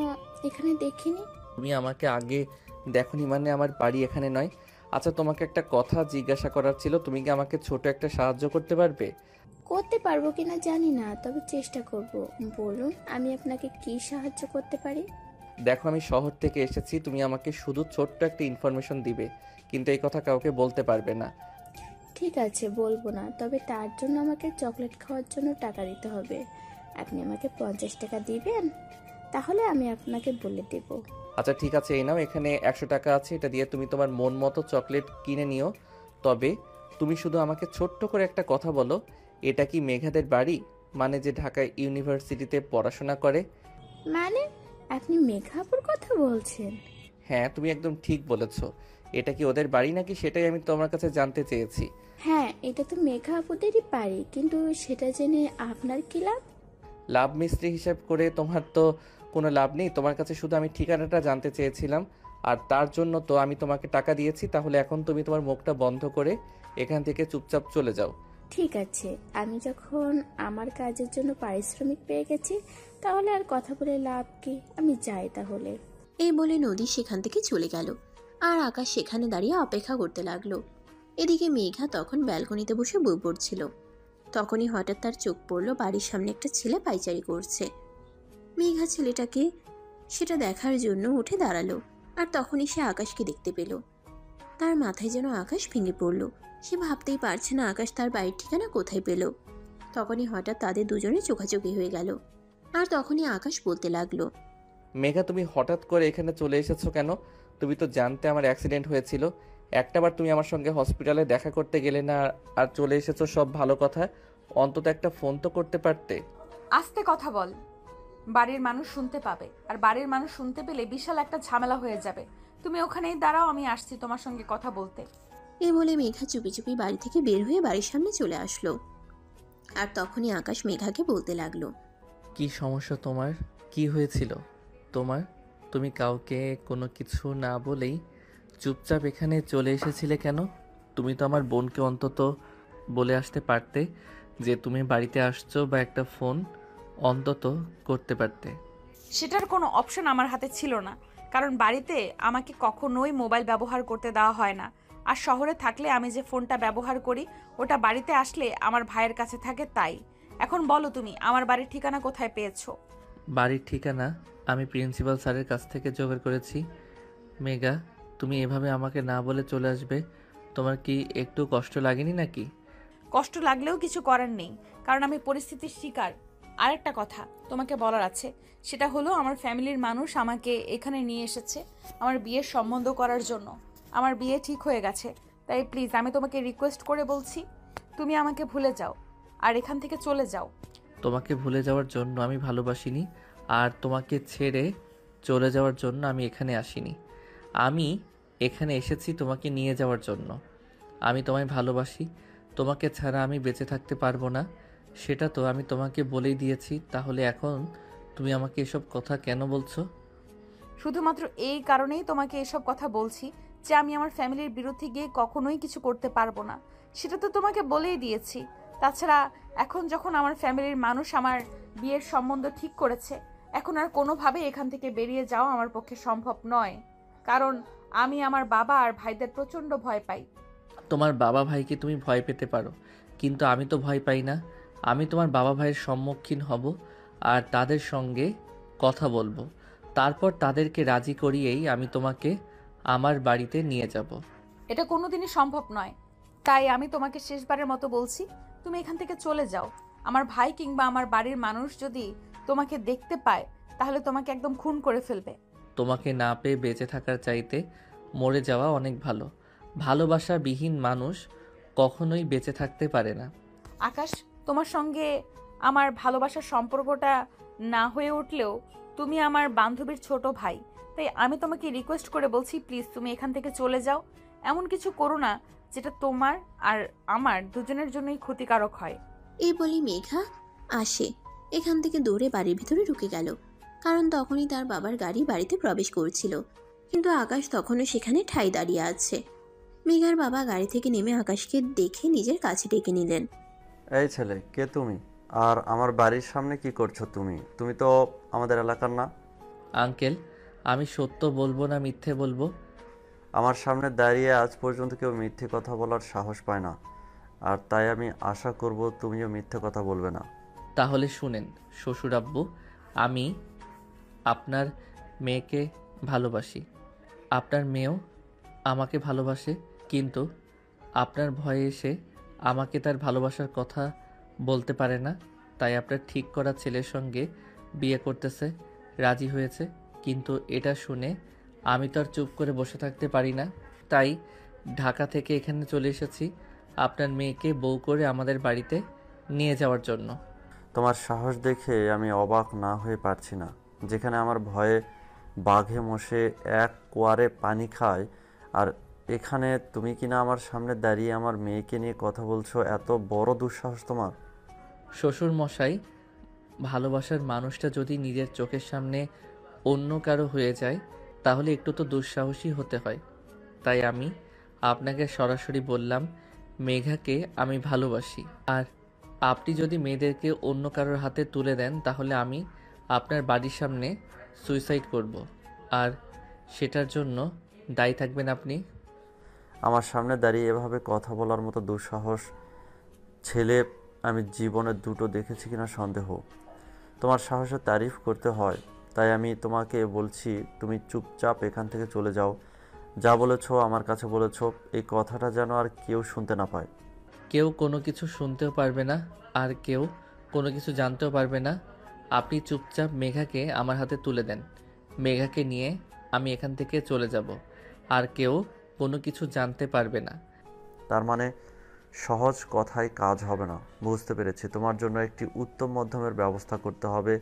এখানে দেখিনি। তুমি আমাকে আগে দেখোনি মানে আমার বাড়ি এখানে নয়। আচ্ছা, তোমাকে একটা কথা জিজ্ঞাসা করার ছিল, তুমি কি আমাকে ছোট একটা সাহায্য করতে পারবে? করতে পারবো কিনা জানি না, তবে চেষ্টা করব। বলুন, আমি আপনাকে কি সাহায্য করতে পারি? দেখো, আমি শহর থেকে এসেছি, তুমি আমাকে শুধু ছোট্ট একটা ইনফরমেশন দিবে, কিন্তু এই কথা কাউকে বলতে পারবে না। ঠিক আছে, বলবো না, তবে তার জন্য আমাকে চকলেট খাওয়ার জন্য টাকা দিতে হবে। আপনি আমাকে 50 টাকা দিবেন, তাহলে আমি আপনাকে বলে দেব। আচ্ছা ঠিক আছে, এই নাও, এখানে 100 টাকা আছে, এটা দিয়ে তুমি তোমার মন মতো চকলেট কিনে নিও। তবে তুমি শুধু আমাকে ছোট্ট করে একটা কথা বলো, এটা কি মেঘাদের বাড়ি? মানে যে ঢাকায় ইউনিভার্সিটিতে পড়াশোনা করে। মানে আপনি মেঘাপুর কথা বলছেন? হ্যাঁ, তুমি একদম ঠিক বলেছো। এটা কি ওদের বাড়ি নাকি সেটাই আমি তোমার কাছে জানতে চেয়েছি। হ্যাঁ, এটা তো মেঘা আপুদেরই বাড়ি, কিন্তু সেটা জেনে আপনার কি লাভ? লাভ মিস্ত্রি হিসাব করে তোমার তো কোনো লাভ নেই। তোমার কাছে শুধু আমি ঠিকানাটা জানতে চেয়েছিলাম, আর তার জন্য তো আমি তোমাকে টাকা দিয়েছি। তাহলে এখন তুমি তোমার মুখটা বন্ধ করে এখান থেকে চুপচাপ চলে যাও। ঠিক আছে, আমি যখন আমার কাজের জন্য পারিশ্রমিক পেয়ে গেছি, তাহলে আর কথা বলে লাভ কি? আমি যাই তাহলে। এই বলে নদী সেখান থেকে চলে গেল, আর আকাশ সেখানে দাঁড়িয়ে অপেক্ষা করতে লাগলো। এদিকে মেঘা তখন ব্যালকনিতে বসে বই পড়ছিল। তখনই হঠাৎ তার চোখ পড়ল বাড়ির সামনে একটা ছেলে পায়চারি করছে। মেঘা ছেলেটাকে সেটা দেখার জন্য উঠে দাঁড়ালো, আর তখনই সে আকাশকে দেখতে পেল। তার মাথায় যেন আকাশ ভেঙে পড়ল। সে ভাবতেই পারছে না আকাশ তার বাড়ির ঠিকানা কোথায় পেল। তখনই হঠাৎ তাদের দুজনে চোখাচোখি হয়ে গেল, আর তখনই আকাশ বলতে লাগলো, মেঘা, তুমি হঠাৎ করে এখানে চলে এসেছো কেন? তুমি তো জানতে আমার অ্যাক্সিডেন্ট হয়েছিল। একটাবার তুমি আমার সঙ্গে হসপিটালে দেখা করতে গেলে না, আর চলে এসেছো সব ভালো কথা, অন্তত একটা ফোন তো করতে পারতে। আস্তে কথা বল, বাড়ির মানুষ শুনতে পাবে, আর বাড়ির মানুষ শুনতে পেলে বিশাল একটা ঝামেলা হয়ে যাবে। তুমি ওখানেই দাঁড়াও, আমি আসছি তোমার সঙ্গে কথা বলতে। এই বলে মেঘা চুপি চুপি বাড়ি থেকে বের হয়ে বাড়ির সামনে চলে আসলো। আর তখনই আকাশ মেঘাকে বলতে লাগলো, কি সমস্যা তোমার? কি হয়েছিল তোমার? তুমি কাউকে কোনো কিছু না বলেই চুপচাপ এখানে চলে এসেছিলে কেন? তুমি তো আমার বোনকে অন্তত বলে আসতে পারতে যে তুমি বাড়িতে আসছো, বা একটা ফোন অন্তত করতে পারতে। সেটার কোনো অপশন আমার হাতে ছিল না, কারণ বাড়িতে আমাকে কখনোই মোবাইল ব্যবহার করতে দেওয়া হয় না। আর শহরে থাকলে আমি যে ফোনটা ব্যবহার করি, ওটা বাড়িতে আসলে আমার ভাইয়ের কাছে থাকে। তাই এখন বলো, তুমি আমার বাড়ির ঠিকানা কোথায় পেয়েছো? বাড়ির ঠিকানা আমি প্রিন্সিপাল স্যারের কাছ থেকে জোগাড় করেছি। মেঘা, তুমি এভাবে আমাকে না বলে চলে আসবে, তোমার কি একটু কষ্ট লাগেনি নাকি? কষ্ট লাগলেও কিছু করার নেই, কারণ আমি পরিস্থিতির শিকার। আরেকটা কথা তোমাকে বলার আছে, সেটা হলো আমার ফ্যামিলির মানুষ আমাকে এখানে নিয়ে এসেছে আমার বিয়ের সম্বন্ধ করার জন্য। আমার বিয়ে ঠিক হয়ে গেছে, তাই প্লিজ আমি তোমাকে রিকোয়েস্ট করে বলছি, তুমি আমাকে ভুলে যাও আর এখান থেকে চলে যাও। তোমাকে ভুলে যাওয়ার জন্য আমি ভালোবাসিনি, আর তোমাকে ছেড়ে চলে যাওয়ার জন্য আমি এখানে আসিনি। আমি এখানে এসেছি তোমাকে নিয়ে যাওয়ার জন্য। আমি তোমায় ভালোবাসি, তোমাকে ছাড়া আমি বেঁচে থাকতে পারবো না, সেটা তো আমি তোমাকে বলেই দিয়েছি। তাহলে এখন তুমি আমাকে এসব কথা কেন বলছো? শুধুমাত্র এই কারণেই তোমাকে এসব কথা বলছি যে আমি আমার ফ্যামিলির বিরুদ্ধে গিয়ে কখনোই কিছু করতে পারবো না, সেটা তো তোমাকে বলেই দিয়েছি। তাছাড়া এখন যখন আমার ফ্যামিলির মানুষ আমার বিয়ের সম্বন্ধ ঠিক করেছে, এখন আর কোনোভাবে এখান থেকে বেরিয়ে যাওয়া আমার পক্ষে সম্ভব নয়, কারণ আমি আমার বাবা আর ভাইদের প্রচণ্ড ভয় পাই। তোমার বাবা ভাইকে তুমি ভয় পেতে পারো, কিন্তু আমি তো ভয় পাই না। আমি তোমার বাবা ভাইয়ের সম্মুখীন হব, আর তাদের সঙ্গে কথা বলবো। তারপর তাদেরকে রাজি করিয়েই আমি তোমাকে আমার বাড়িতে নিয়ে যাব। এটা কোনোদিনই সম্ভব নয়। তাই আমি তোমাকে শেষবারের মতো বলছি, তুমি এখান থেকে চলে যাও। আমার ভাই কিংবা আমার বাড়ির মানুষ যদি তোমাকে দেখতে পায় তাহলে তোমাকে একদম খুন করে ফেলবে। তোমাকে না পেয়ে বেঁচে থাকার চাইতে মরে যাওয়া অনেক ভালো। ভালোবাসাবিহীন মানুষ কখনোই বেঁচে থাকতে পারে না। আকাশ, তোমার সঙ্গে আমার ভালোবাসার সম্পর্কটা না হয়ে উঠলেও তুমি আমার বান্ধবীর ছোট ভাই, তাই আমি তোমাকে রিকোয়েস্ট করে বলছি, প্লিজ তুমি এখান থেকে চলে যাও। এমন কিছু করো না যেটা তোমার আর আমার দুজনের জন্যই ক্ষতিকারক হয়। এই বলে মেঘা আসে এখান থেকে দৌড়ে বাড়ির ভিতরে ঢুকে গেল, কারণ তখনই তার বাবার গাড়ি বাড়িতে প্রবেশ করছিল। কিন্তু আকাশ তখনও সেখানে ঠাই দাঁড়িয়ে আছে। মেঘার বাবা গাড়ি থেকে নেমে আকাশকে দেখে নিজের কাছে ডেকে নিলেন। এই ছেলে, কে তুমি? আর আমার বাড়ির সামনে কি করছো তুমি? তুমি তো আমাদের এলাকার না। আঙ্কেল, আমি সত্য বলবো না মিথ্যে বলবো? আমার সামনে দাঁড়িয়ে আজ পর্যন্ত কেউ মিথ্যে কথা বলার সাহস পায় না, আর তাই আমি আশা করব তুমিও মিথ্যে কথা বলবে না। তাহলে শুনেন শ্বশুর আব্বু, আমি আপনার মেয়েকে ভালোবাসি, আপনার মেয়েও আমাকে ভালোবাসে, কিন্তু আপনার ভয়ে এসে আমাকে তার ভালোবাসার কথা বলতে পারে না, তাই আপনার ঠিক করা ছেলের সঙ্গে বিয়ে করতেছে, রাজি হয়েছে। কিন্তু এটা শুনে আমি তো আর চুপ করে বসে থাকতে পারি না, তাই ঢাকা থেকে এখানে চলে এসেছি আপনার মেয়েকে বউ করে আমাদের বাড়িতে নিয়ে যাওয়ার জন্য। তোমার সাহস দেখে আমি অবাক না হয়ে পারছি না। যেখানে আমার ভয়ে বাঘে মশে এক কোয়ারে পানি খায়, আর এখানে তুমি কিনা আমার সামনে দাঁড়িয়ে আমার মেয়েকে নিয়ে কথা বলছো। এত বড় দুঃসাহস তোমার! শ্বশুর মশাই, ভালোবাসার মানুষটা যদি নিজের চোখের সামনে অন্য কারো হয়ে যায় তাহলে একটু তো দুঃসাহসী হতে হয়। তাই আমি আপনাকে সরাসরি বললাম মেঘাকে আমি ভালোবাসি, আর আপনি যদি মেয়েদেরকে অন্য কারোর হাতে তুলে দেন তাহলে আমি আপনার বাড়ির সামনে সুইসাইড করব, আর সেটার জন্য দায়ী থাকবেন আপনি। আমার সামনে দাঁড়িয়ে এভাবে কথা বলার মতো দুঃসাহস ছেলে আমি জীবনে দুটো দেখেছি কিনা সন্দেহ। তোমার সাহসের তারিফ করতে হয়, তাই আমি তোমাকে বলছি তুমি চুপচাপ এখান থেকে চলে যাও। যা বলেছো আমার কাছে বলেছো, এই কথাটা যেন আর কেউ শুনতে না পায়। কেউ কোনো কিছু শুনতেও পারবে না, আর কেউ কোনো কিছু জানতেও পারবে না। আপনি চুপচাপ মেঘাকে আমার হাতে তুলে দেন। মেঘাকে নিয়ে আমি এখান থেকে চলে যাব, আর কেউ কোনো কিছু জানতে পারবে না। তার মানে সহজ কথায় কাজ হবে না, বুঝতে পেরেছি। তোমার জন্য একটি উত্তম মধ্যমের ব্যবস্থা করতে হবে।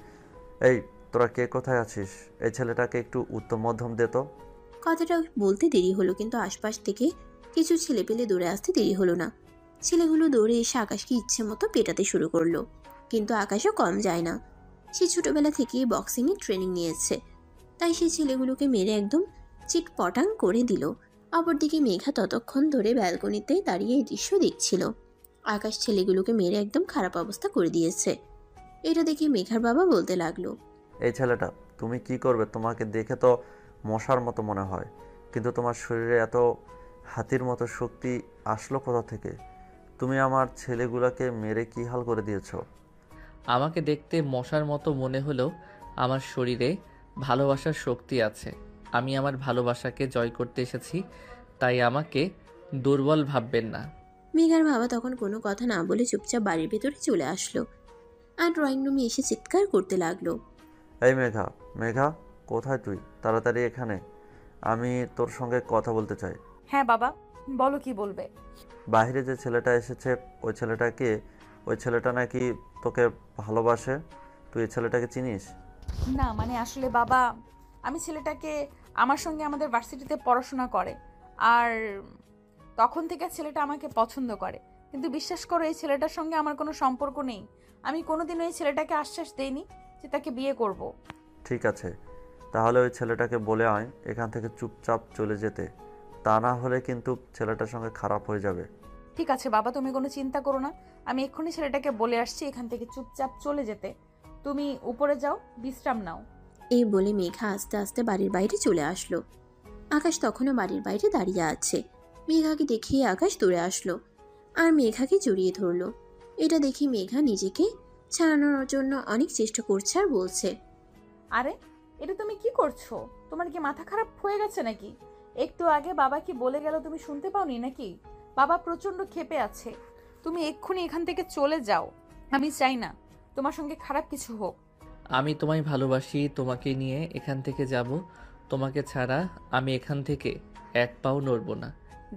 এই তোরা কে কোথায় আছিস? এই ছেলেটাকে একটু উত্তম মধ্যম দে তো। কথাটা বলতে দেরি হলো, কিন্তু আশপাশ থেকে কিছু ছেলে পেলে দৌড়ে আসতে দেরি হলো না। ছেলেগুলো দৌড়ে এসে আকাশকে ইচ্ছে মতো পেটাতে শুরু করলো, কিন্তু আকাশও কম যায় না। সে ছোটবেলা থেকেই বক্সিংয়ে ট্রেনিং নিয়েছে, তাই সেই ছেলেগুলোকে মেরে একদম চিটপটাং করে দিল। অপরদিকে মেঘা ততক্ষণ ধরে ব্যালকনিতে দাঁড়িয়ে এই দৃশ্য দেখছিল। আকাশ ছেলেগুলোকে মেরে একদম খারাপ অবস্থা করে দিয়েছে। এটা দেখে মেঘার বাবা বলতে লাগলো, এই ছেলেটা তুমি কি করবে? তোমাকে দেখে তো মশার মতো মনে হয়, কিন্তু তোমার শরীরে এত হাতির মতো শক্তি আসলো কোথা থেকে? তুমি আমার ছেলেগুলোকে মেরে কি হাল করে দিয়েছো? আমাকে দেখতে মশার মতো মনে হলেও আমার শরীরে ভালোবাসার শক্তি আছে। আমি আমার ভালোবাসাকে জয় করতে এসেছি, তাই আমাকে দুর্বল ভাববেন না। মেঘার বাবা তখন কোনো কথা না বলে চুপচাপ বাড়ির ভেতরে চলে আসলো, আর ড্রয়িং রুমে এসে চিৎকার করতে লাগলো। এই মেঘা, মেঘা কোথায় তুই? তাড়াতাড়ি এখানে, আমি তোর সঙ্গে কথা বলতে চাই। হ্যাঁ বাবা, বলো কি বলবে। বাইরে যে ছেলেটা এসেছে ওই ছেলেটাকে, ওই ছেলেটা নাকি তোকে ভালোবাসে। তুই এই ছেলেটাকে চিনিস? না মানে আসলে বাবা, আমি ছেলেটাকে, আমার সঙ্গে আমাদের ভার্সিটিতে পড়াশোনা করে, আর তখন থেকে ছেলেটা আমাকে পছন্দ করে। কিন্তু বিশ্বাস করো, এই ছেলেটার সঙ্গে আমার কোনো সম্পর্ক নেই। আমি কোনোদিনও এই ছেলেটাকে আশ্বাস দেইনি যে তাকে বিয়ে করব। ঠিক আছে, তাহলে ওই ছেলেটাকে বলে আয় এখান থেকে চুপচাপ চলে যেতে, তা না হলে কিন্তু ছেলেটার সঙ্গে খারাপ হয়ে যাবে। ঠিক আছে বাবা, তুমি কোনো চিন্তা করো না, আমি এক্ষুনি ছেলেটাকে বলে আসছি এখান থেকে চুপচাপ চলে যেতে। তুমি উপরে যাও, বিশ্রাম নাও। এই বলে মেঘা আস্তে আস্তে বাড়ির বাইরে চলে আসলো। আকাশ তখনও বাড়ির বাইরে দাঁড়িয়ে আছে। মেঘাকে দেখিয়ে আকাশ দৌড়ে আসলো আর মেঘাকে জড়িয়ে ধরলো। এটা দেখে মেঘা নিজেকে ছাড়ানোর জন্য অনেক চেষ্টা করছে আর বলছে, আরে এটা তুমি কি করছো? তোমার কি মাথা খারাপ হয়ে গেছে নাকি? একটু আগে বাবা কি বলে গেল তুমি শুনতে পাওনি নাকি? বাবা প্রচণ্ড ক্ষেপে আছে। তুমি এক্ষুনি এখান থেকে চলে যাও। আমি চাই না তোমার সঙ্গে খারাপ কিছু হোক। আমি তোমায় ভালোবাসি, তোমাকে নিয়ে এখান থেকে যাব। তোমাকে ছাড়া আমি এখান থেকে এক পাও নড়ব না।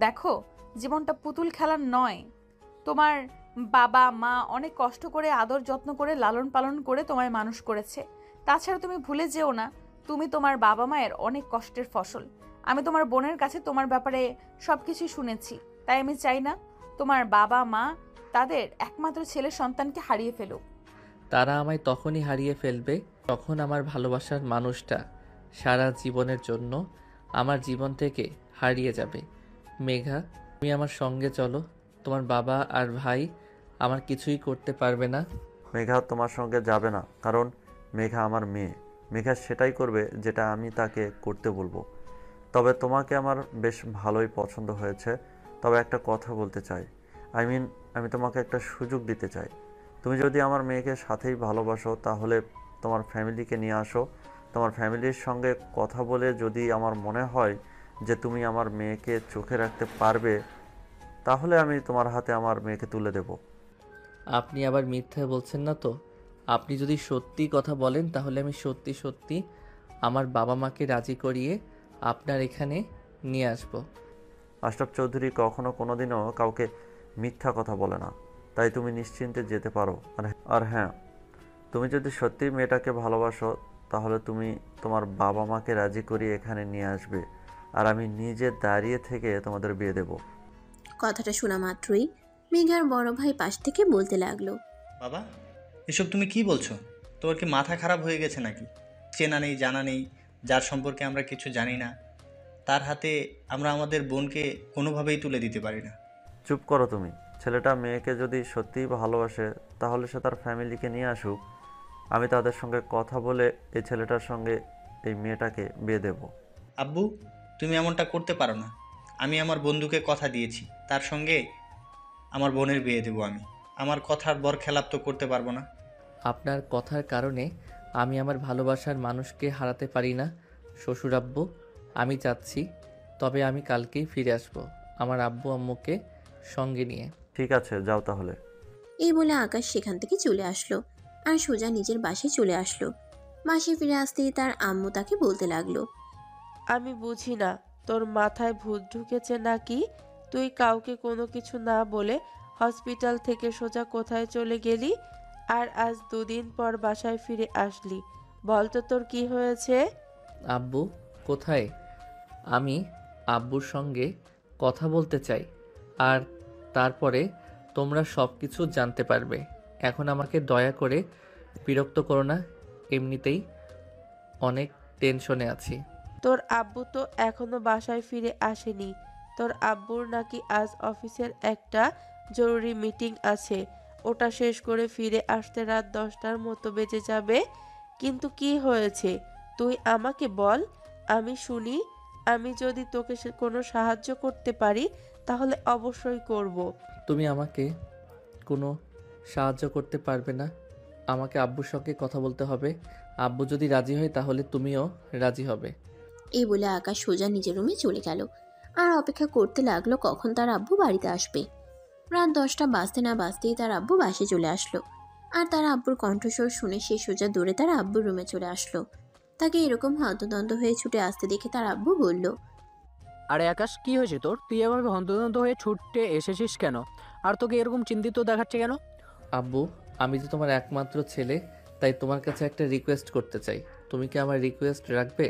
দেখো, জীবনটা পুতুল খেলার নয়। তোমার বাবা মা অনেক কষ্ট করে আদর যত্ন করে লালন পালন করে তোমায় মানুষ করেছে। তাছাড়া তুমি ভুলে যেও না, তুমি তোমার বাবা মায়ের অনেক কষ্টের ফসল। আমি তোমার বোনের কাছে তোমার ব্যাপারে সবকিছু শুনেছি। তাই আমি চাই না তোমার বাবা মা তাদের একমাত্র ছেলে সন্তানকে হারিয়ে ফেলুক। তারা আমায় তখনই হারিয়ে ফেলবে যখন আমার ভালোবাসার মানুষটা সারা জীবনের জন্য আমার জীবন থেকে হারিয়ে যাবে। মেঘা, তুমি আমার সঙ্গে চলো। তোমার বাবা আর ভাই আমার কিছুই করতে পারবে না। মেঘা তোমার সঙ্গে যাবে না, কারণ মেঘা আমার মেয়ে। মেঘা সেটাই করবে যেটা আমি তাকে করতে বলবো। তবে তোমাকে আমার বেশ ভালোই পছন্দ হয়েছে। তবে একটা কথা বলতে চাই, আমি তোমাকে একটা সুযোগ দিতে চাই। তুমি যদি আমার মেয়েকে সাথেই ভালোবাসো তাহলে তোমার ফ্যামিলিকে নিয়ে আসো। তোমার ফ্যামিলির সঙ্গে কথা বলে যদি আমার মনে হয় যে তুমি আমার মেয়েকে চোখে রাখতে পারবে, তাহলে আমি তোমার হাতে আমার মেয়েকে তুলে দেব। আপনি আবার মিথ্যা বলছেন না তো? আপনি যদি সত্যি কথা বলেন তাহলে আমি সত্যি সত্যি আমার বাবা মাকে রাজি করিয়ে আপনার এখানে নিয়ে আসব। আশরাফ চৌধুরী কখনো কোনোদিনও কাউকে মিথ্যা কথা বলে না, তাই তুমি নিশ্চিন্তে যেতে পারো। আর হ্যাঁ, তুমি যদি সত্যি মেয়েটাকে ভালোবাসো তাহলে তুমি তোমার বাবা মাকে রাজি করিয়ে এখানে নিয়ে আসবে, আর আমি নিজে দাঁড়িয়ে থেকে তোমাদের বিয়ে দেব। কথাটা শোনা মাত্রই মেঘার বড় ভাই পাশ থেকে বলতে লাগলো, বাবা, এসব তুমি কি বলছো? তোমার কি মাথা খারাপ হয়ে গেছে নাকি? চেনা নেই জানা নেই, যার সম্পর্কে আমরা কিছু জানি না, তার হাতে আমরা আমাদের বোনকে কোনোভাবেই তুলে দিতে পারি না। চুপ করো তুমি। ছেলেটা মেয়েকে যদি সত্যিই ভালোবাসে তাহলে সে তার ফ্যামিলিকে নিয়ে আসুক। আমি তাদের সঙ্গে কথা বলে এই ছেলেটার সঙ্গে এই মেয়েটাকে বিয়ে দেব। আব্বু, তুমি এমনটা করতে পারো না। আমি আমার বন্ধুকে কথা দিয়েছি, তার সঙ্গে আমার বোনের বিয়ে দেবো আমি। আমার কথার বরখেলাপ তো করতে পারবো না। আপনার কথার কারণে আমি আমার ভালোবাসার মানুষকে হারাতে পারি না শ্বশুর আব্বু। আমি চাচ্ছি, তবে আমি কালকেই ফিরে আসব আমার আব্বু আম্মুকে সঙ্গে নিয়ে। ঠিক আছে, যাও তাহলে। এই বলে আকাশ সেখান থেকে চলে আসলো আর সোজা নিজের বাসায় চলে আসলো। বাসায় ফিরে আসতেই তার আম্মু তাকে বলতে লাগলো, আমি বুঝি না, তোর মাথায় ভূত ঢুকেছে নাকি? তুই কাউকে কোনো কিছু না বলে হসপিটাল থেকে সোজা কোথায় চলে গেলি, আর আজ 2 দিন পর বাসায় ফিরে আসলি? বল তো তোর কি হয়েছে? আব্বু কোথায়? আমি আব্বুর সঙ্গে কথা বলতে চাই, আর তারপরে তোমরা সব কিছু জানতে পারবে। এখন আমাকে দয়া করে বিরক্ত করো না, এমনিতেই অনেক টেনশনে আছি। তোর আব্বু তো এখনো বাসায় ফিরে আসেনি। তোর আব্বুর নাকি আজ অফিসের একটা জরুরি মিটিং আছে, ওটা শেষ করে ফিরে আসতে রাত 10টার মতো বেজে যাবে। কিন্তু কি হয়েছে তুই আমাকে বল, আমি শুনি। আমি যদি তোকে কোনো সাহায্য করতে পারি তাহলে অবশ্যই করব। তুমি আমাকে কোনো সাহায্য করতে পারবে না। আমাকে আব্বুর সঙ্গে কথা বলতে হবে। আব্বু যদি রাজি হয় তাহলে তুমিও রাজি হবে। এই বলে আকাশ সোজা নিজের রুমে চলে গেল আর অপেক্ষা করতে লাগলো কখন তার আব্বু বাড়িতে আসবে। রাত 10টা বাজতে না বাজতেই তার আব্বু বাসে চলে আসলো আর তার আব্বুর কণ্ঠস্বর শুনে সে সোজা দৌড়ে তার আব্বুর রুমে চলে আসলো। তাকে এরকম হন্তদন্ত হয়ে ছুটে আসতে দেখে তার আব্বু বলল, আরে আকাশ, কি হয়েছে তোর? তুই এভাবে হন্তদন্ত হয়ে ছুটে এসেছিস কেন? আর তোকে এরকম চিন্তিত দেখাচ্ছে কেন? আব্বু, আমি তো তোমার একমাত্র ছেলে, তাই তোমার কাছে একটা রিকোয়েস্ট করতে চাই। তুমি কি আমার রিকোয়েস্ট রাখবে?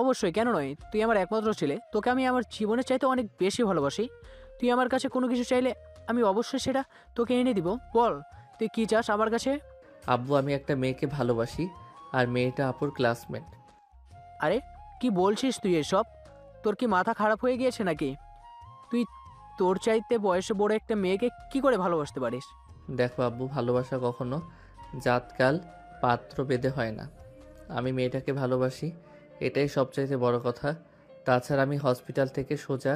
অবশ্যই, কেন নয়। তুই আমার একমাত্র ছেলে, তোকে আমি আমার জীবনের চাইতে অনেক বেশি ভালোবাসি। তুই আমার কাছে কোনো কিছু চাইলে আমি অবশ্যই সেটা তোকে এনে দিব। বল তুই কি চাস আমার কাছে? আব্বু, আমি একটা মেয়েকে ভালোবাসি, আর মেয়েটা আপুর ক্লাসমেট। আরে কি বলছিস তুই এসব? তোর কি মাথা খারাপ হয়ে গিয়েছে নাকি? তুই তোর চাইতে বয়সে বড় একটা মেয়েকে কি করে ভালোবাসতে পারিস? দেখো আব্বু, ভালোবাসা কখনো জাতকাল পাত্র বেঁধে হয় না। আমি মেয়েটাকে ভালোবাসি, এটাই সবচাইতে বড় কথা। তাছাড়া আমি হসপিটাল থেকে সোজা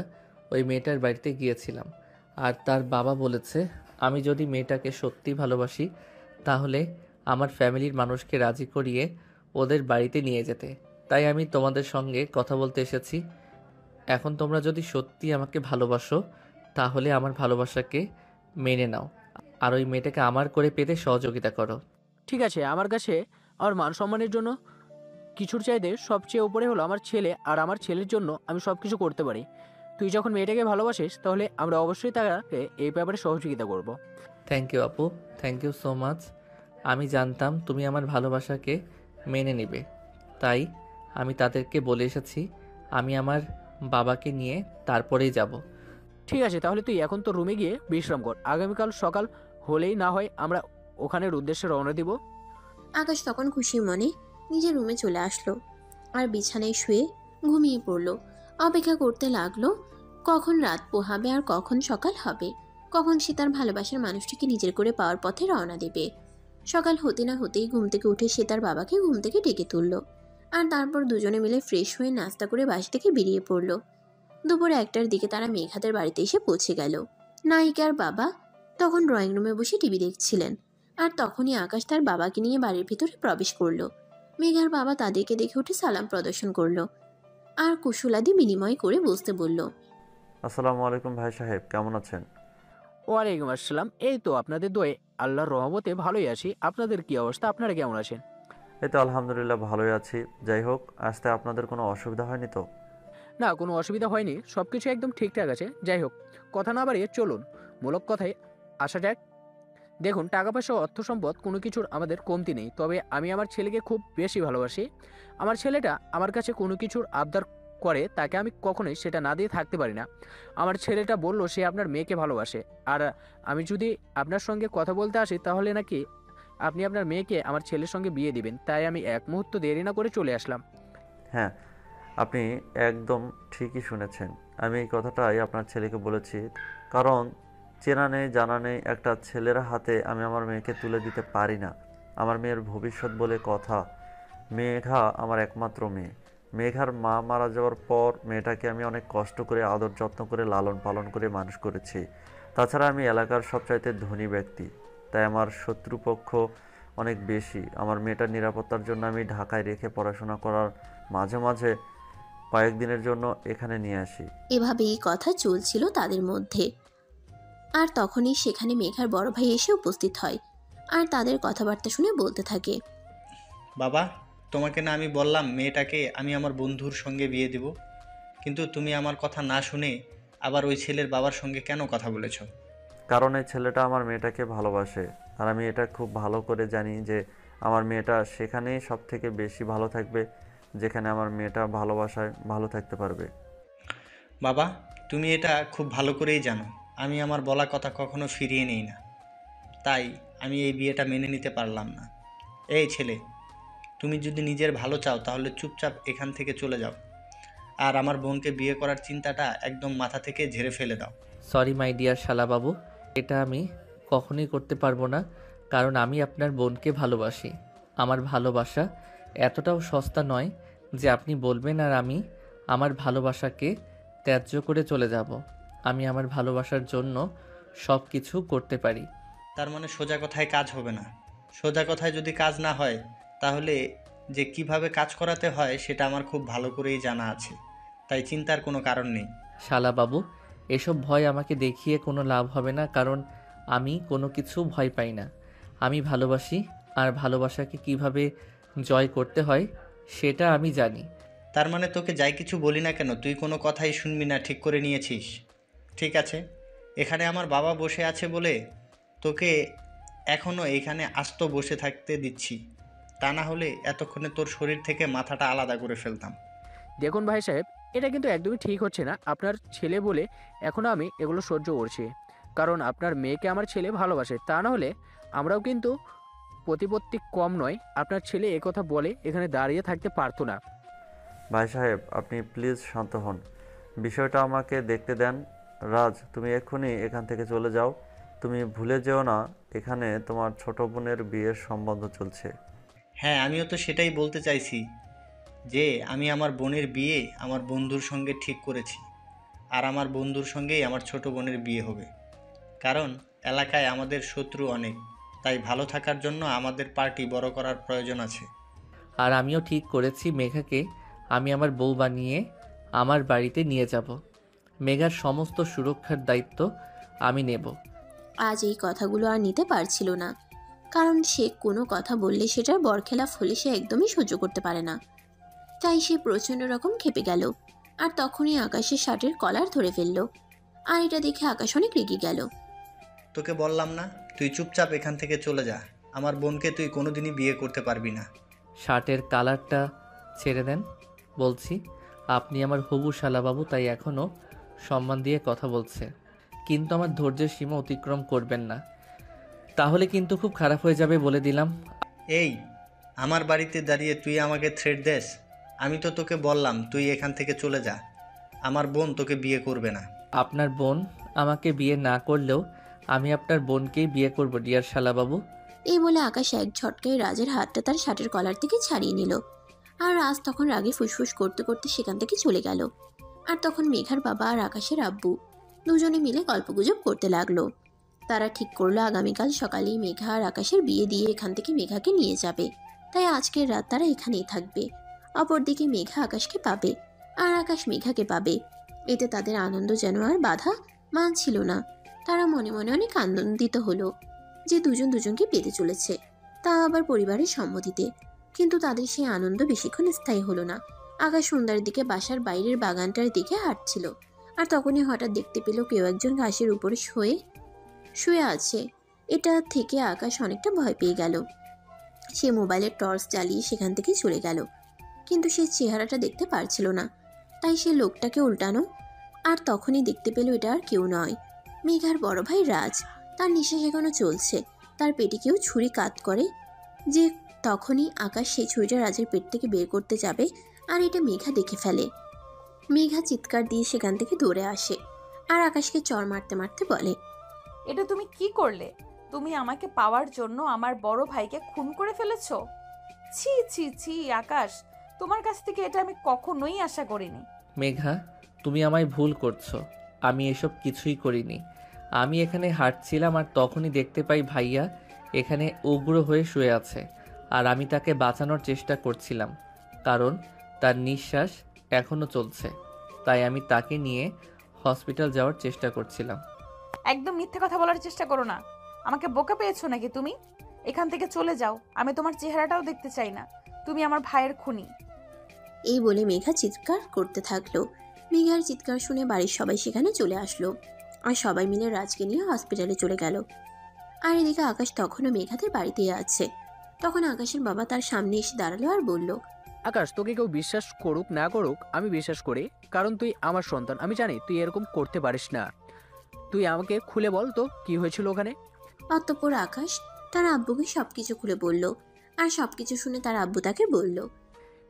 ওই মেয়েটার বাড়িতে গিয়েছিলাম, আর তার বাবা বলেছে আমি যদি মেয়েটাকে সত্যি ভালোবাসি তাহলে আমার ফ্যামিলির মানুষকে রাজি করিয়ে ওদের বাড়িতে নিয়ে যেতে। তাই আমি তোমাদের সঙ্গে কথা বলতে এসেছি। এখন তোমরা যদি সত্যি আমাকে ভালোবাসো তাহলে আমার ভালোবাসাকে মেনে নাও আর ওই মেয়েটাকে আমার করে পেতে সহযোগিতা করো। ঠিক আছে, আমার কাছে আমার মান সম্মানের জন্য কিছুর চাইতে সবচেয়ে উপরে হলো আমার ছেলে, আর আমার ছেলের জন্য আমি সব কিছু করতে পারি। তুই যখন মেয়েটাকে ভালোবাসিস তাহলে আমরা অবশ্যই তাকে এই ব্যাপারে সহযোগিতা করব। থ্যাংক ইউ আপু, থ্যাংক ইউ সো মাচ। আমি জানতাম তুমি আমার ভালোবাসাকে মেনে নেবে, তাই আমি তাদেরকে বলে এসেছি আমি আমার বাবাকে নিয়ে তারপরেই যাব। ঠিক আছে, তাহলে তুই এখন তো রুমে গিয়ে বিশ্রাম কর। আগামীকাল সকাল হলেই না হয় আমরা ওখানের উদ্দেশ্যে রওনা দিব। আকাশ তখন খুশি মনে নিজের রুমে চলে আসলো আর বিছানায় শুয়ে ঘুমিয়ে পড়লো। অপেক্ষা করতে লাগলো কখন রাত পোহাবে আর কখন সকাল হবে, কখন সে তার ভালোবাসার মানুষটিকে নিজের করে পাওয়ার পথে রওনা দেবে। সকাল হতে না হতেই ঘুম থেকে উঠে সে তার বাবাকে ঘুম থেকে ডেকে তুললো আর তারপর দুজনে মিলে ফ্রেশ হয়ে নাস্তা করে বাসা থেকে বেরিয়ে পড়লো। দুপুর 1টার দিকে তারা মেঘাদের বাড়িতে এসে পৌঁছে গেল। নায়িকার বাবা তখন ড্রয়িং রুমে বসে টিভি দেখছিলেন আর তখনই আকাশ তার বাবাকে নিয়ে বাড়ির ভিতরে প্রবেশ করলো। মেঘার বাবা তাদেরকে দেখে উঠে সালাম প্রদর্শন করলো আর কুশলাদি বিনিময় করে বসতে বলল। আসসালামু আলাইকুম ভাই সাহেব, কেমন আছেন? ওয়ালাইকুম আসসালাম। এই তো আপনাদের দোয়ে আল্লাহর রহমতে ভালোই আছি। আপনাদের কি অবস্থা? আপনারা কেমন আছেন? এই তো আলহামদুলিল্লাহ ভালোই আছি। যাই হোক, আসতে আপনাদের কোনো অসুবিধা হয়নি তো? না, কোনো অসুবিধা হয়নি, সব কিছু একদম ঠিকঠাক আছে। যাই হোক, কথা না বাড়িয়ে চলুন মূলক কথায় আসা যাক। দেখুন, টাকা পয়সা অর্থ সম্পদ কোনো কিছুর আমাদের কমতি নেই, তবে আমি আমার ছেলেকে খুব বেশি ভালোবাসি। আমার ছেলেটা আমার কাছে কোনো কিছুর আবদার করে, তাকে আমি কখনোই সেটা না দিয়ে থাকতে পারি না। আমার ছেলেটা বললো সে আপনার মেয়েকে ভালোবাসে, আর আমি যদি আপনার সঙ্গে কথা বলতে আসি তাহলে নাকি আপনি আপনার মেয়েকে আমার ছেলের সঙ্গে বিয়ে দিবেন, তাই আমি এক মুহূর্ত দেরি না করে চলে আসলাম। হ্যাঁ, আপনি একদম ঠিকই শুনেছেন। আমি এই কথাটাই আপনার ছেলেকে বলেছি, কারণ চেনা নেই জানা নেই একটা ছেলের হাতে আমি আমার মেয়েকে তুলে দিতে পারি না। আমার মেয়ের ভবিষ্যৎ বলে কথা। মেঘা আমার একমাত্র মেয়ে। মেঘার মা মারা যাওয়ার পর মেয়েটাকে আমি অনেক কষ্ট করে আদর যত্ন করে লালন পালন করে মানুষ করেছি। তাছাড়া আমি এলাকার সবচাইতে ধনী ব্যক্তি, তাই আমার শত্রুপক্ষ অনেক বেশি। আমার মেয়েটার নিরাপত্তার জন্য আমি ঢাকায় রেখে পড়াশোনা করার মাঝে মাঝে কয়েকদিনের জন্য এখানে নিয়ে আসি। এভাবেই কথা চলছিল তাদের মধ্যে। আর তখনই সেখানে মেঘার বড় ভাই এসে উপস্থিত হয় আর তাদের কথাবার্তা শুনে বলতে থাকে। বাবা, তোমাকে না আমি বললাম মেয়েটাকে আমি আমার বন্ধুর সঙ্গে বিয়ে দেব, কিন্তু তুমি আমার কথা না শুনে আবার ওই ছেলের বাবার সঙ্গে কেন কথা বলেছ? কারণ এই ছেলেটা আমার মেয়েটাকে ভালোবাসে, আর আমি এটা খুব ভালো করে জানি যে আমার মেয়েটা সেখানেই সব থেকে বেশি ভালো থাকবে, যেখানে আমার মেয়েটা ভালোবাসায় ভালো থাকতে পারবে। বাবা, তুমি এটা খুব ভালো করেই জানো আমি আমার বলা কথা কখনো ফিরিয়ে নিই না, তাই আমি এই বিয়েটা মেনে নিতে পারলাম না। এই ছেলে, তুমি যদি নিজের ভালো চাও তাহলে চুপচাপ এখান থেকে চলে যাও, আর আমার বোনকে বিয়ে করার চিন্তাটা একদম মাথা থেকে ঝেড়ে ফেলে দাও। সরি মাই ডিয়ার শালাবাবু, এটা আমি কখনোই করতে পারবো না, কারণ আমি আপনার বোনকে ভালোবাসি। আমার ভালোবাসা এতটাও সস্তা নয় যে আপনি বলবেন আর আমি আমার ভালোবাসাকে ত্যায্য করে চলে যাব। আমি আমার ভালোবাসার জন্য সব কিছু করতে পারি। তার মানে সোজা কথায় কাজ হবে না? সোজা কথায় যদি কাজ না হয় তাহলে যে কিভাবে কাজ করাতে হয় সেটা আমার খুব ভালো করেই জানা আছে, তাই চিন্তার কোনো কারণ নেই। শালাবাবু, এসব ভয় আমাকে দেখিয়ে কোনো লাভ হবে না, কারণ আমি কোনো কিছু ভয় পাই না। আমি ভালোবাসি, আর ভালোবাসাকে কিভাবে জয় করতে হয় সেটা আমি জানি। তার মানে তোকে যাই কিছু বলি না কেন তুই কোনো কথাই শুনবি না, ঠিক করে নিয়েছিস? ঠিক আছে, এখানে আমার বাবা বসে আছে বলে তোকে এখনও এখানে আস্ত বসে থাকতে দিচ্ছি, তা না হলে এতক্ষণে তোর শরীর থেকে মাথাটা আলাদা করে ফেলতাম। দেখুন ভাই সাহেব, এটা কিন্তু একদমই ঠিক হচ্ছে না। আপনার ছেলে বলে এখনও আমি এগুলো সহ্য করছি, কারণ আপনার মেয়েকে আমার ছেলে ভালোবাসে, তা না হলে আমরাও কিন্তু প্রতিপত্তি কম নয়। আপনার ছেলে একথা বলে এখানে দাঁড়িয়ে থাকতে পারতো না। ভাই সাহেব, আপনি প্লিজ শান্ত হন, বিষয়টা আমাকে দেখতে দেন। রাজ, তুমি এক্ষুনি এখান থেকে চলে যাও। তুমি ভুলে যেও না এখানে তোমার ছোট বোনের বিয়ের সম্বন্ধ চলছে। হ্যাঁ, আমিও তো সেটাই বলতে চাইছি যে আমি আমার বোনের বিয়ে আমার বন্ধুর সঙ্গে ঠিক করেছি, আর আমার বন্ধুর সঙ্গেই আমার ছোট বোনের বিয়ে হবে। কারণ এলাকায় আমাদের শত্রু অনেক, তাই ভালো থাকার জন্য আমাদের পার্টি বড় করার প্রয়োজন আছে। আর আমিও ঠিক করেছি মেঘাকে আমি আমার বউ বানিয়ে আমার বাড়িতে নিয়ে যাব। মেঘার সমস্ত সুরক্ষার দায়িত্ব আমি নেব। আজ এই কথাগুলো আর নিতে পারছিল না, কারণ সে কোনো কথা বললে সেটার বরখেলাফ হলে সে একদমই সহ্য করতে পারে না। তাই সে প্রচণ্ড রকম ক্ষেপে গেল, আর তখনই আকাশের শার্টের কলার ধরে ফেলল। আর এটা দেখে আকাশ অনেক রেগে গেল। তোকে বললাম না, তুই চুপচাপ এখান থেকে চলে যা। আমার বোনকে তুই কোনোদিনই বিয়ে করতে পারবি না। শার্টের কালারটা ছেড়ে দেন বলছি। আপনি আমার হবু শালাবাবু, তাই এখনও সম্মান দিয়ে কথা বলছে, কিন্তু আমার ধৈর্যের সীমা অতিক্রম করবেন না, তাহলে কিন্তু খুব খারাপ হয়ে যাবে বলে দিলাম। এই, আমার বাড়িতে দাঁড়িয়ে তুই আমাকে থ্রেট দেস? আমি তো তোকে বললাম তুই এখান থেকে চলে যা। আমার বোন তোকে বিয়ে করবে না। আপনার বোন আমাকে বিয়ে না করলেও আমি আপনার বোনকেই বিয়ে করব ডিয়ার শালাবাবু। এই বলে আকাশ এক ঝটকায় রাজের হাতটা তার শার্টের কলার থেকে ছাড়িয়ে নিল। আর রাজ তখন রাগে ফুসফুস করতে করতে সেখান থেকে চলে গেল। আর তখন মেঘার বাবা আর আকাশের আব্বু দুজনে মিলে গল্পগুজব করতে লাগলো। তারা ঠিক করলো আগামীকাল সকালেই মেঘা আর আকাশের বিয়ে দিয়ে এখান থেকে মেঘাকে নিয়ে যাবে। তাই আজকের রাত তারা এখানেই থাকবে। অপরদিকে মেঘা আকাশকে পাবে, আর আকাশ মেঘাকে পাবে। এতে তাদের আনন্দ যেন আর বাধা মানছিল না। তারা মনে মনে অনেক আনন্দিত হলো যে দুজন দুজনকে পেতে চলেছে, তা আবার পরিবারের সম্মতিতে। কিন্তু তাদের সেই আনন্দ বেশিক্ষণ স্থায়ী হলো না। আকাশ সন্ধ্যার দিকে বাসার বাইরের বাগানটার দিকে হাঁটছিল, আর তখনই হঠাৎ দেখতে পেল কেউ একজন ঘাসের উপরে শুয়ে আছে। এটা থেকে আকাশ অনেকটা ভয় পেয়ে গেল। সে মোবাইলের টর্চ জ্বালিয়ে সেখান থেকে চলে গেল, কিন্তু সে চেহারাটা দেখতে পারছিল না। তাই সে লোকটাকে উল্টানো, আর তখনই দেখতে পেল এটা আর কেউ নয়, মেঘার বড় ভাই রাজ। তার নিঃশ্বাস এখনো চলছে, তার পেটে কেউ ছুরি কাত করে যে তখনই আকাশ সেই ছুরিটা রাজের পেট থেকে বের করতে যাবে, আর এটা মেঘা দেখে ফেলে। মেঘা চিৎকার দিয়ে সেখান থেকে দৌড়ে আসে, আর আকাশকে চড় মারতে মারতে বলে, এটা তুমি কি করলে? তুমি আমাকে পাওয়ার জন্য আমার বড় ভাইকে খুন করে ফেলেছো। ছি ছি ছি আকাশ, তোমার কাছ থেকে এটা আমি কখনোই আশা করিনি। মেঘা, তুমি আমায় ভুল করছো, আমি এসব কিছুই করিনি। আমি এখানে হাঁটছিলাম আর তখনই দেখতে পাই ভাইয়া এখানে উগ্র হয়ে শুয়ে আছে, আর আমি তাকে বাঁচানোর চেষ্টা করছিলাম, কারণ তার নিঃশ্বাস এখনও চলছে, তাই আমি তাকে নিয়ে হসপিটাল যাওয়ার চেষ্টা করছিলাম। একদম মিথ্যে কথা বলার চেষ্টা করো না। আমাকে বোকা পেয়েছো নাকি তুমি? এখান থেকে চলে যাও, আমি তোমার চেহারাটাও দেখতে চাই না। তুমি আমার ভাইয়ের খুনি। এই বলে মেঘা চিৎকার করতে থাকলো। মেঘার চিৎকার শুনে বাড়ির সবাই সেখানে চলে আসলো, আর সবাই মিলে রাজকে নিয়ে হসপিটালে চলে গেল। আর এদিকে আকাশ তখনও মেঘাদের বাড়িতেই আছে। তখন আকাশের বাবা তার সামনে এসে দাঁড়ালো আর বলল, আকাশ, তোকে কেউ বিশ্বাস করুক না করুক আমি বিশ্বাস করি, কারণ তুই আমার সন্তান। আমি জানি তুই এরকম করতে পারিস না। তুই আমাকে খুলে বল তো কি হয়েছিল ওখানে। অতঃপর আকাশ তার আব্বুকে সবকিছু খুলে বলল। আর সবকিছু শুনে তার আব্বু তাকে বলল,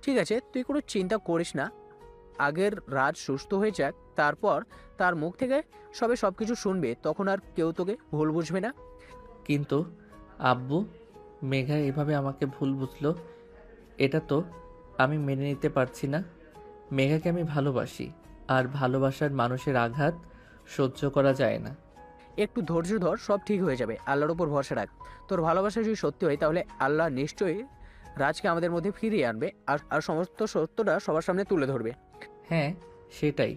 ঠিক আছে, তুই কোনো চিন্তা করিস না। আগের রাজ সুস্থ হয়ে যাক, তারপর তার মুখ থেকে সবকিছু শুনবে, তখন আর কেউ তোকে ভুল বুঝবে না। কিন্তু আব্বু, মেঘা এভাবে আমাকে ভুল বুঝলো, এটা তো আমি মেনে নিতে পারছি না। মেঘাকে আমি ভালোবাসি, আর ভালোবাসার মানুষের আঘাত সহ্য করা যায় না। একটু ধৈর্য ধর, সব ঠিক হয়ে যাবে। আল্লাহর উপর ভরসা রাখ। তোর ভালোবাসা যদি সত্যি হয় তাহলে আল্লাহ নিশ্চয়ই রাজকে আমাদের মধ্যে ফিরিয়ে আনবে, আর সমস্ত সত্যটা সবার সামনে তুলে ধরবে। হ্যাঁ, সেটাই।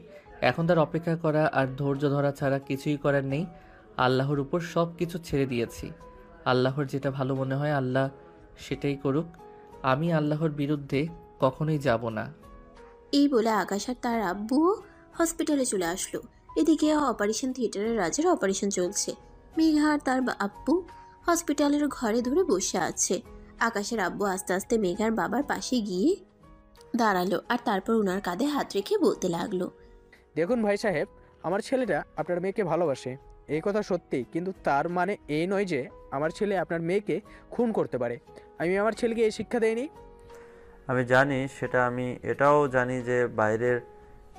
এখন তার অপেক্ষা করা আর ধৈর্য ধরা ছাড়া কিছুই করার নেই। আল্লাহর উপর সব কিছু ছেড়ে দিয়েছি। আল্লাহর যেটা ভালো মনে হয় আল্লাহ সেটাই করুক। আমি আল্লাহর বিরুদ্ধে কখনোই যাব না। এই বলে আকাশ আর তার আব্বুও হসপিটালে চলে আসলো। এদিকে অপারেশন থিয়েটারে রাজের অপারেশন চলছে। মেঘা আর তার আব্বু হসপিটালের ঘরে ধরে বসে আছে। আকাশের আব্বু আস্তে আস্তে মেঘার বাবার পাশে গিয়ে দাঁড়ালো, আর তারপর ওনার কাঁধে হাত রেখে বলতে লাগলো, দেখুন ভাই সাহেব, আমার ছেলেটা আপনার মেয়েকে ভালোবাসে, এই কথা সত্যি, কিন্তু তার মানে এই নয় যে আমার ছেলে আপনার মেয়েকে খুন করতে পারে। আমি আমার ছেলেকে এই শিক্ষা দেইনি। আমি জানি সেটা, আমি এটাও জানি যে বাইরের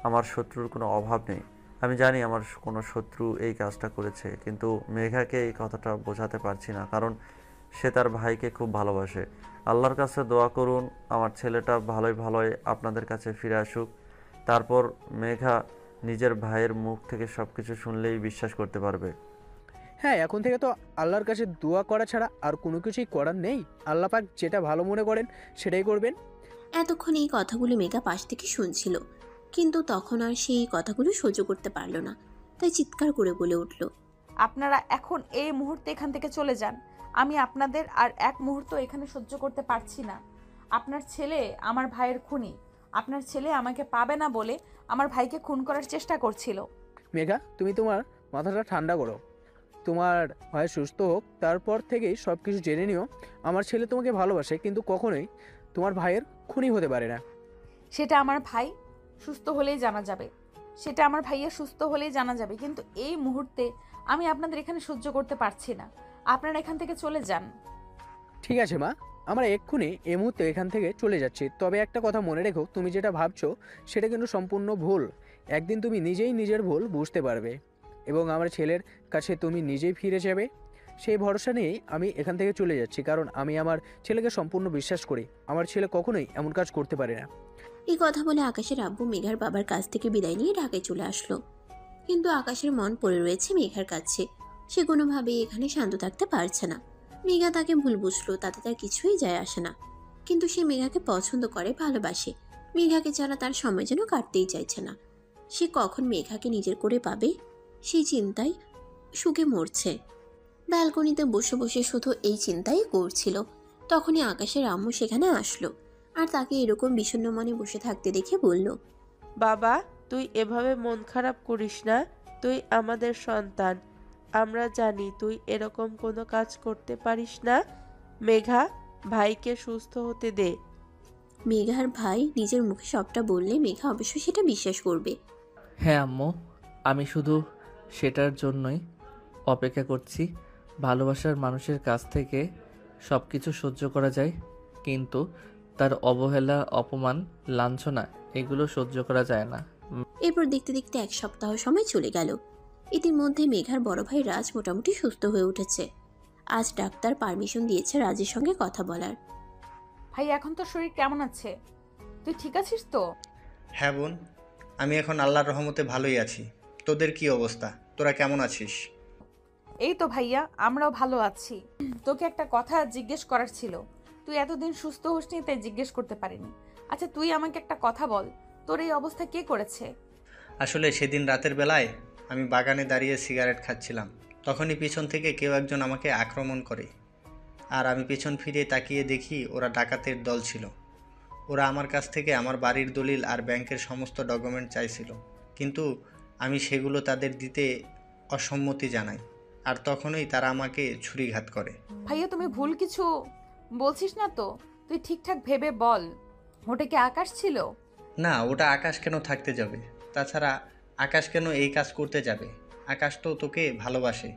আমার শত্রুর কোনো অভাব নেই। আমি জানি আমার কোনো শত্রু এই কাজটা করেছে, কিন্তু মেঘাকে এই কথাটা বোঝাতে পারছি না, কারণ সে তার ভাইকে খুব ভালোবাসে। আল্লাহর কাছে দোয়া করুন আমার ছেলেটা ভালোই আপনাদের কাছে ফিরে আসুক। তারপর মেঘা নিজের ভাইয়ের মুখ থেকে সব কিছু শুনলেই বিশ্বাস করতে পারবে। হ্যাঁ, এখন থেকে তো আল্লাহর কাছে দোয়া করা ছাড়া আর কোনো কিছুই করার নেই। আল্লাহ পাক যেটা ভালো মনে করেন সেটাই করবেন। এতক্ষণ এই কথাগুলো মেঘা পাশ থেকে শুনছিল। কিন্তু তখন আর সেই কথাগুলো সহ্য করতে পারল না, তাই চিৎকার করে বলে উঠল, আপনারা এখন এই মুহূর্তে এখান থেকে চলে যান। আমি আপনাদের আর এক মুহূর্ত এখানে সহ্য করতে পারছি না। আপনার ছেলে আমার ভাইয়ের খুনি। আপনার ছেলে আমাকে পাবে না বলে আমার ভাইকে খুন করার চেষ্টা করছিল। মেঘা, তুমি তোমার মাথাটা ঠান্ডা করো। তোমার ভাই সুস্থ হোক, তারপর থেকেই সব কিছু জেনে নিও। আমার ছেলে তোমাকে ভালোবাসে, কিন্তু কখনোই তোমার ভাইয়ের খুনি হতে পারে না। সেটা আমার ভাই সুস্থ হলেই জানা যাবে। সেটা আমার ভাইয়া সুস্থ হলেই জানা যাবে। কিন্তু এই মুহূর্তে আমি আপনাদের এখানে সহ্য করতে পারছি না। আপনারা এখান থেকে চলে যান। ঠিক আছে মা, আমরা এক্ষুনি এই মুহূর্তে এখান থেকে চলে যাচ্ছি। তবে একটা কথা মনে রেখো, তুমি যেটা ভাবছো সেটা কিন্তু সম্পূর্ণ ভুল। একদিন তুমি নিজেই নিজের ভুল বুঝতে পারবে এবং আমার ছেলের কাছে তুমি নিজেই ফিরে যাবে। সেই ভরসা নিয়েই আমি এখান থেকে চলে যাচ্ছি, কারণ আমি আমার ছেলেকে সম্পূর্ণ বিশ্বাস করি। আমার ছেলে কখনোই এমন কাজ করতে পারে না। এই কথা বলে আকাশের আব্বু মেঘার বাবার কাছ থেকে বিদায় নিয়ে ঢাকায় চলে আসলো। কিন্তু আকাশের মন পড়ে রয়েছে মেঘার কাছে। সে কোনোভাবেই এখানে শান্ত থাকতে পারছে না। মেঘা তাকে ভুল বুঝলো, তাতে তার কিছুই যায় আসে না। কিন্তু সে মেঘাকে পছন্দ করে, ভালোবাসে। মেঘাকে ছাড়া তার সময় যেন কাটতেই চাইছে না। সে কখন মেঘাকে নিজের করে পাবে সেই চিন্তায় সুখে মরছে। ব্যালকনিতে বসে বসে শুধু এই চিন্তাই করছিল। তখনই আকাশের আম্মু সেখানে আসলো আর তাকে এরকম বিষণ্ণ মনে বসে থাকতে দেখে বলল, বাবা, তুই এভাবে মন খারাপ করিস না। তুই আমাদের সন্তান। আমরা জানি তুই এরকম কোনো কাজ করতে পারিস না। মেঘা, ভাইকে সুস্থ হতে দে। মেঘার ভাই নিজের মুখে সবটা বললে মেঘা অবশ্যই সেটা বিশ্বাস করবে। হ্যাঁ আম্মু, আমি শুধু সেটার জন্যই অপেক্ষা করছি। ভালোবাসার মানুষের কাছ থেকে সব কিছু সহ্য করা যায়, কিন্তু তার অবহেলা, অপমান, লাঞ্ছনা এগুলো সহ্য করা যায় না। এরপর দেখতে দেখতে এক সপ্তাহ সময় চলে গেল। ইতিমধ্যে মেঘার বড় ভাই রাজ মোটামুটি সুস্থ হয়ে উঠেছে। আজ ডাক্তার পারমিশন দিয়েছে রাজের সঙ্গে কথা বলার। ভাই, এখন তো শরীর কেমন আছে? তুই ঠিক আছিস তো? হ্যাঁ বোন, আমি এখন আল্লাহর রহমতে ভালোই আছি। তোদের কি অবস্থা? তোরা কেমন আছিস? এই তো ভাইয়া, আমরাও ভালো আছি। তোকে একটা কথা জিজ্ঞেস করার ছিল। তুই এতদিন সুস্থ হোসনি, তাই জিজ্ঞেস করতে পারিনি। আচ্ছা, তুই আমাকে একটা কথা বল, তোর এই অবস্থা কে করেছে? আসলে সেদিন রাতের বেলায় আমি বাগানে দাঁড়িয়ে সিগারেট খাচ্ছিলাম। তখনই পিছন থেকে কেউ একজন আমাকে আক্রমণ করে, আর আমি পিছন ফিরে তাকিয়ে দেখি ওরা ডাকাতের দল ছিল। ওরা আমার কাছ থেকে আমার বাড়ির দলিল আর ব্যাংকের সমস্ত ডকুমেন্ট চাইছিল, কিন্তু আমি সেগুলো তাদের দিতে অসম্মতি জানাই, আর তখনই তারা আমাকে ছুরিঘাত করে। ভাইয়া, তুমি ভুল কিছু বলছিস না তো? তুই ঠিকঠাক ভেবে বল, ওটা কি আকাশ ছিল? না, ওটা আকাশ কেন থাকতে যাবে? তাছাড়া আকাশ কেন এই কাজ করতে যাবে? আকাশ তো তোকে ভালোবাসে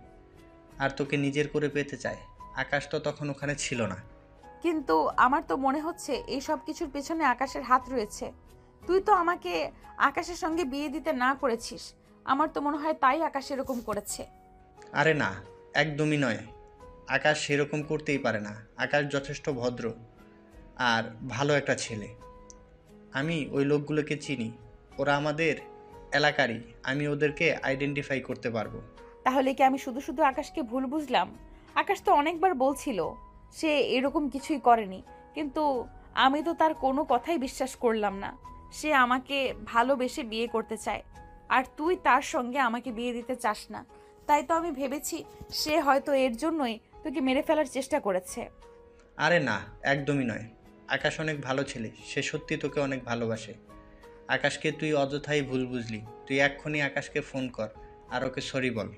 আর তোকে নিজের করে পেতে চায়। আকাশ তো তখন ওখানে ছিল না। কিন্তু আমার তো মনে হচ্ছে এই সব কিছুর পেছনে আকাশের হাত রয়েছে। তুই তো আমাকে আকাশের সঙ্গে বিয়ে দিতে না করেছিস। আমার তো মনে হয় তাই আকাশ এরকম করেছে। আরে না, একদমই নয়। আকাশ সেরকম করতেই পারে না। আকাশ যথেষ্ট ভদ্র আর ভালো একটা ছেলে। আমি ওই লোকগুলোকে চিনি, ওরা আমাদের এলাকারই। আমি ওদেরকে আইডেন্টিফাই করতে পারবো। তাহলে কি আমি শুধু শুধু আকাশকে ভুল বুঝলাম? আকাশ তো অনেকবার বলছিল সে এরকম কিছুই করেনি, কিন্তু আমি তো তার কোনো কথাই বিশ্বাস করলাম না। সে আমাকে ভালোবেসে বিয়ে করতে চায়, আর তুই তার সঙ্গে আমাকে বিয়ে দিতে চাস না। তাই তো আমি ভেবেছি সে হয়তো এর জন্যই তোকে মেরে ফেলার চেষ্টা করেছে। আরে না, একদমই নয়। আকাশ অনেক ভালো ছেলে, সে সত্যি তোকে অনেক ভালোবাসে। আকাশকে তুই অযথাই ভুল বুঝলি। তুই এক্ষুনি আকাশকে ফোন কর আর ওকে সরি বল।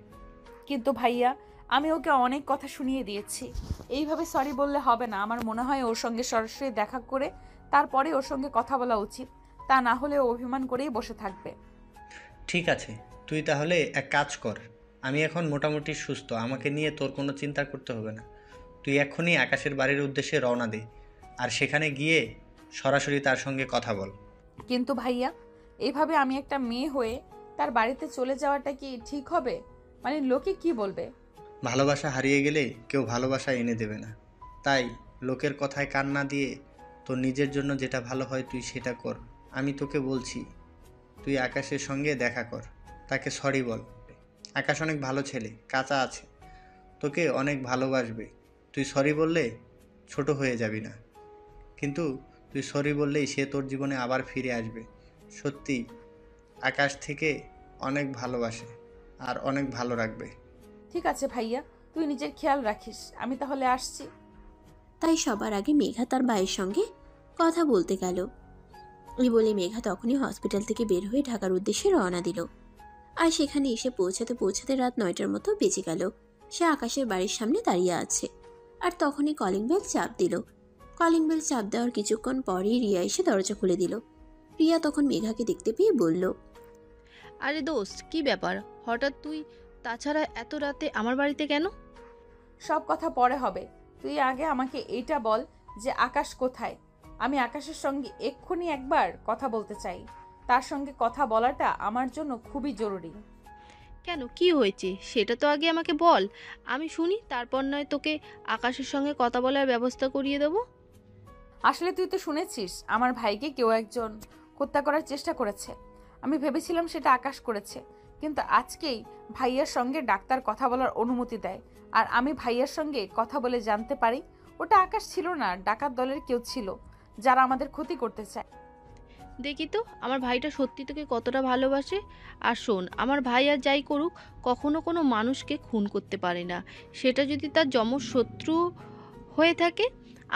কিন্তু ভাইয়া, আমি ওকে অনেক কথা শুনিয়ে দিয়েছি। এইভাবে সরি বললে হবে না। আমার মনে হয় ওর সঙ্গে সরাসরি দেখা করে তারপরে ওর সঙ্গে কথা বলা উচিত। তা না হলে ও অভিমান করেই বসে থাকবে। ঠিক আছে, তুই তাহলে এক কাজ কর। আমি এখন মোটামুটি সুস্থ, আমাকে নিয়ে তোর কোনো চিন্তা করতে হবে না। তুই এক্ষুনি আকাশের বাড়ির উদ্দেশ্যে রওনা দে, আর সেখানে গিয়ে সরাসরি তার সঙ্গে কথা বল। কিন্তু ভাইয়া, এইভাবে আমি একটা মেয়ে হয়ে তার বাড়িতে চলে যাওয়াটা কি ঠিক হবে? মানে লোকে কি বলবে? ভালোবাসা হারিয়ে গেলে কেউ ভালোবাসা এনে দেবে না। তাই লোকের কথায় কান না দিয়ে তোর নিজের জন্য যেটা ভালো হয় তুই সেটা কর। আমি তোকে বলছি, তুই আকাশের সঙ্গে দেখা কর, তাকে সরি বল। আকাশ অনেক ভালো ছেলে, কাঁচা আছে, তোকে অনেক ভালোবাসবে। তুই সরি বললে ছোট হয়ে যাবি না, কিন্তু তুই সরি বললেই সে তোর জীবনে আবার ফিরে আসবে। সত্যি আকাশ থেকে অনেক ভালোবাসে আর অনেক ভালো রাখবে। ঠিক আছে ভাইয়া, তুই নিজের খেয়াল রাখিস, আমি তাহলে আসছি। তাই সবার আগে মেঘা তার ভাইয়ের সঙ্গে কথা বলতে গেল। এই বলে মেঘা তখনই হসপিটাল থেকে বের হয়ে ঢাকার উদ্দেশ্যে রওনা দিল। আর সেখানে এসে পৌঁছাতে পৌঁছাতে রাত 9টার মতো বেজে গেল। সে আকাশের বাড়ির সামনে দাঁড়িয়ে আছে, আর তখনই কলিং বেল চাপ দিল। কলিং বেল চাপ দেওয়ার কিছুক্ষণ পরেই রিয়া এসে দরজা খুলে দিল। রিয়া তখন মেঘাকে দেখতে পেয়ে বলল, আরে দোস্ত, কি ব্যাপার হঠাৎ তুই? তাছাড়া এত রাতে আমার বাড়িতে কেন? সব কথা পরে হবে, তুই আগে আমাকে এইটা বল যে আকাশ কোথায়। আমি আকাশের সঙ্গে এক্ষুনি একবার কথা বলতে চাই। তার সঙ্গে কথা বলাটা আমার জন্য খুবই জরুরি। কেন, কি হয়েছে সেটা তো আগে আমাকে বল, আমি শুনি, তারপর নয় তোকে আকাশের সঙ্গে কথা বলার ব্যবস্থা করিয়ে দেবো। আসলে তুই তো শুনেছিস আমার ভাইকে কেউ একজন হত্যা করার চেষ্টা করেছে। আমি ভেবেছিলাম সেটা আকাশ করেছে, কিন্তু আজকেই ভাইয়ার সঙ্গে ডাক্তার কথা বলার অনুমতি দেয়, আর আমি ভাইয়ার সঙ্গে কথা বলে জানতে পারি ওটা আকাশ ছিল না, ডাকাত দলের কেউ ছিল যারা আমাদের ক্ষতি করতে চায়। দেখি তো আমার ভাইটা সত্যি তোকে কতটা ভালোবাসে। আর শোন, আমার ভাই আর যাই করুক কখনো কোনো মানুষকে খুন করতে পারে না, সেটা যদি তার যমজ শত্রু হয়ে থাকে।